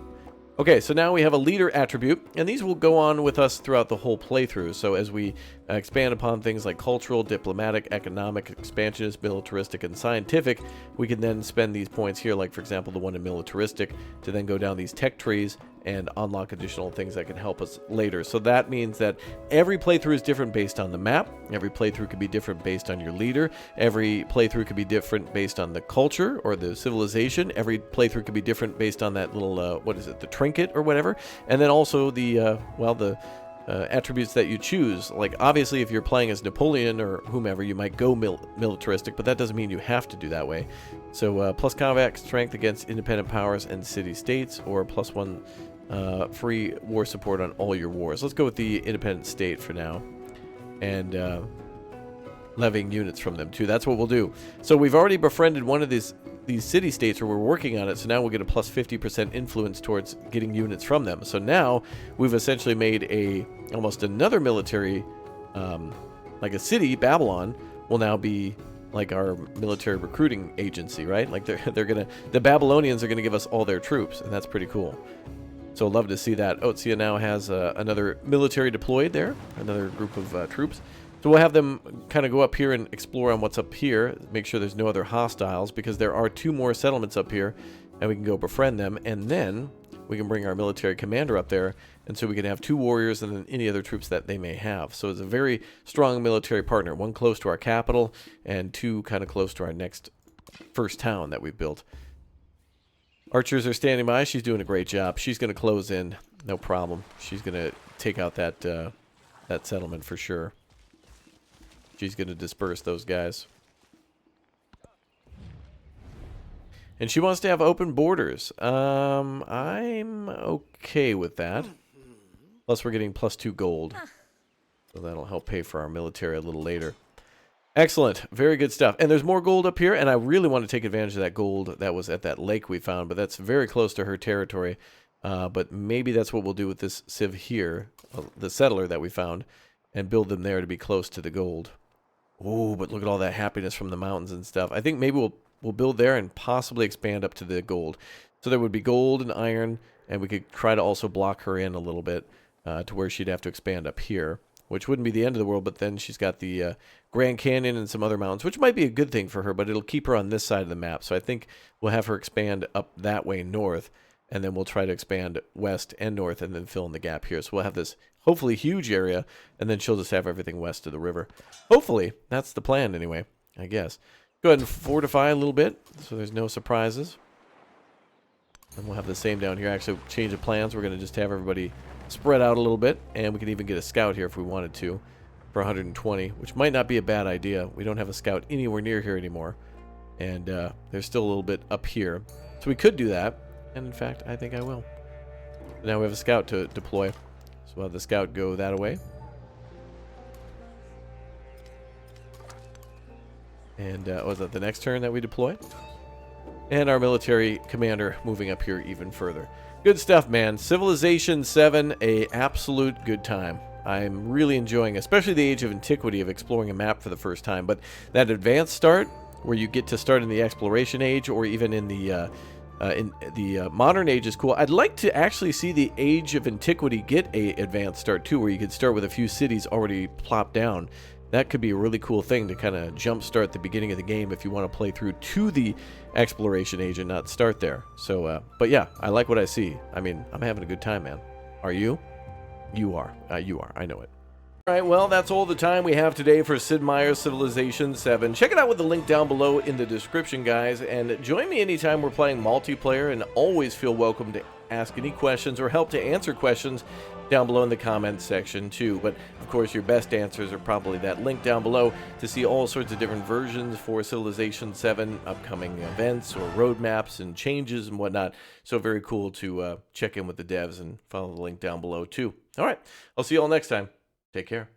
Okay, so now we have a leader attribute, and these will go on with us throughout the whole playthrough. So as we expand upon things like cultural, diplomatic, economic, expansionist, militaristic, and scientific, we can then spend these points here, like, for example, the one in militaristic, to then go down these tech trees and unlock additional things that can help us later. So that means that every playthrough is different based on the map. Every playthrough could be different based on your leader. Every playthrough could be different based on the culture or the civilization. Every playthrough could be different based on that little, what is it, the trinket or whatever. And then also the, attributes that you choose. Like, obviously, if you're playing as Napoleon or whomever, you might go militaristic, but that doesn't mean you have to do that way. So plus combat strength against independent powers and city-states, or plus 1 free war support on all your wars. Let's go with the independent state for now. And levying units from them too. That's what we'll do. So we've already befriended one of these city-states, or we're working on it, so now we'll get a plus 50% influence towards getting units from them. So now we've essentially made almost another military, like a city. Babylon will now be like our military recruiting agency, right? Like the Babylonians are gonna give us all their troops, and that's pretty cool. So I'd love to see that. Otsia now has another military deployed there, another group of troops. So we'll have them kind of go up here and explore on what's up here, make sure there's no other hostiles, because there are 2 more settlements up here, and we can go befriend them, and then we can bring our military commander up there, and so we can have 2 warriors and then any other troops that they may have. So it's a very strong military partner, 1 close to our capital, and 2 kind of close to our next first town that we've built. Archers are standing by. She's doing a great job. She's going to close in, no problem. She's going to take out that settlement for sure. She's going to disperse those guys. And she wants to have open borders. I'm okay with that. Plus, we're getting plus 2 gold. So that'll help pay for our military a little later. Excellent. Very good stuff. And there's more gold up here, and I really want to take advantage of that gold that was at that lake we found, but that's very close to her territory. But maybe that's what we'll do with this civ here, the settler that we found, and build them there to be close to the gold. Oh, but look at all that happiness from the mountains and stuff. I think maybe we'll build there and possibly expand up to the gold. So there would be gold and iron, and we could try to also block her in a little bit to where she'd have to expand up here. which wouldn't be the end of the world, but then she's got the Grand Canyon and some other mountains, which might be a good thing for her, but it'll keep her on this side of the map. So I think we'll have her expand up that way north, and then we'll try to expand west and north and then fill in the gap here. So we'll have this hopefully huge area, and then she'll just have everything west of the river. Hopefully, that's the plan anyway, I guess. Go ahead and fortify a little bit so there's no surprises. And we'll have the same down here. Actually, change of plans. We're going to just have everybody spread out a little bit, and we can even get a scout here if we wanted to for 120, which might not be a bad idea. We don't have a scout anywhere near here anymore, and there's still a little bit up here. So we could do that, and in fact, I think I will. Now we have a scout to deploy, so we'll have the scout go that way. And was that the next turn that we deploy? And our military commander moving up here even further. Good stuff, man. Civilization 7, a absolute good time. I'm really enjoying, especially the Age of Antiquity, of exploring a map for the first time. But that advanced start, where you get to start in the exploration age, or even in the modern age, is cool. I'd like to actually see the Age of Antiquity get a advanced start too, where you could start with a few cities already plopped down. That could be a really cool thing to kind of jumpstart the beginning of the game if you want to play through to the exploration age and not start there. So, but yeah, I like what I see. I mean, I'm having a good time, man. Are you? You are. You are. I know it. All right, well, that's all the time we have today for Sid Meier's Civilization 7. Check it out with the link down below in the description, guys, and join me anytime we're playing multiplayer, and always feel welcome to ask any questions or help to answer questions down below in the comments section too. But of course, your best answers are probably that link down below to see all sorts of different versions for Civilization 7, upcoming events or roadmaps and changes and whatnot. So very cool to check in with the devs and follow the link down below too. All right, I'll see you all next time. Take care.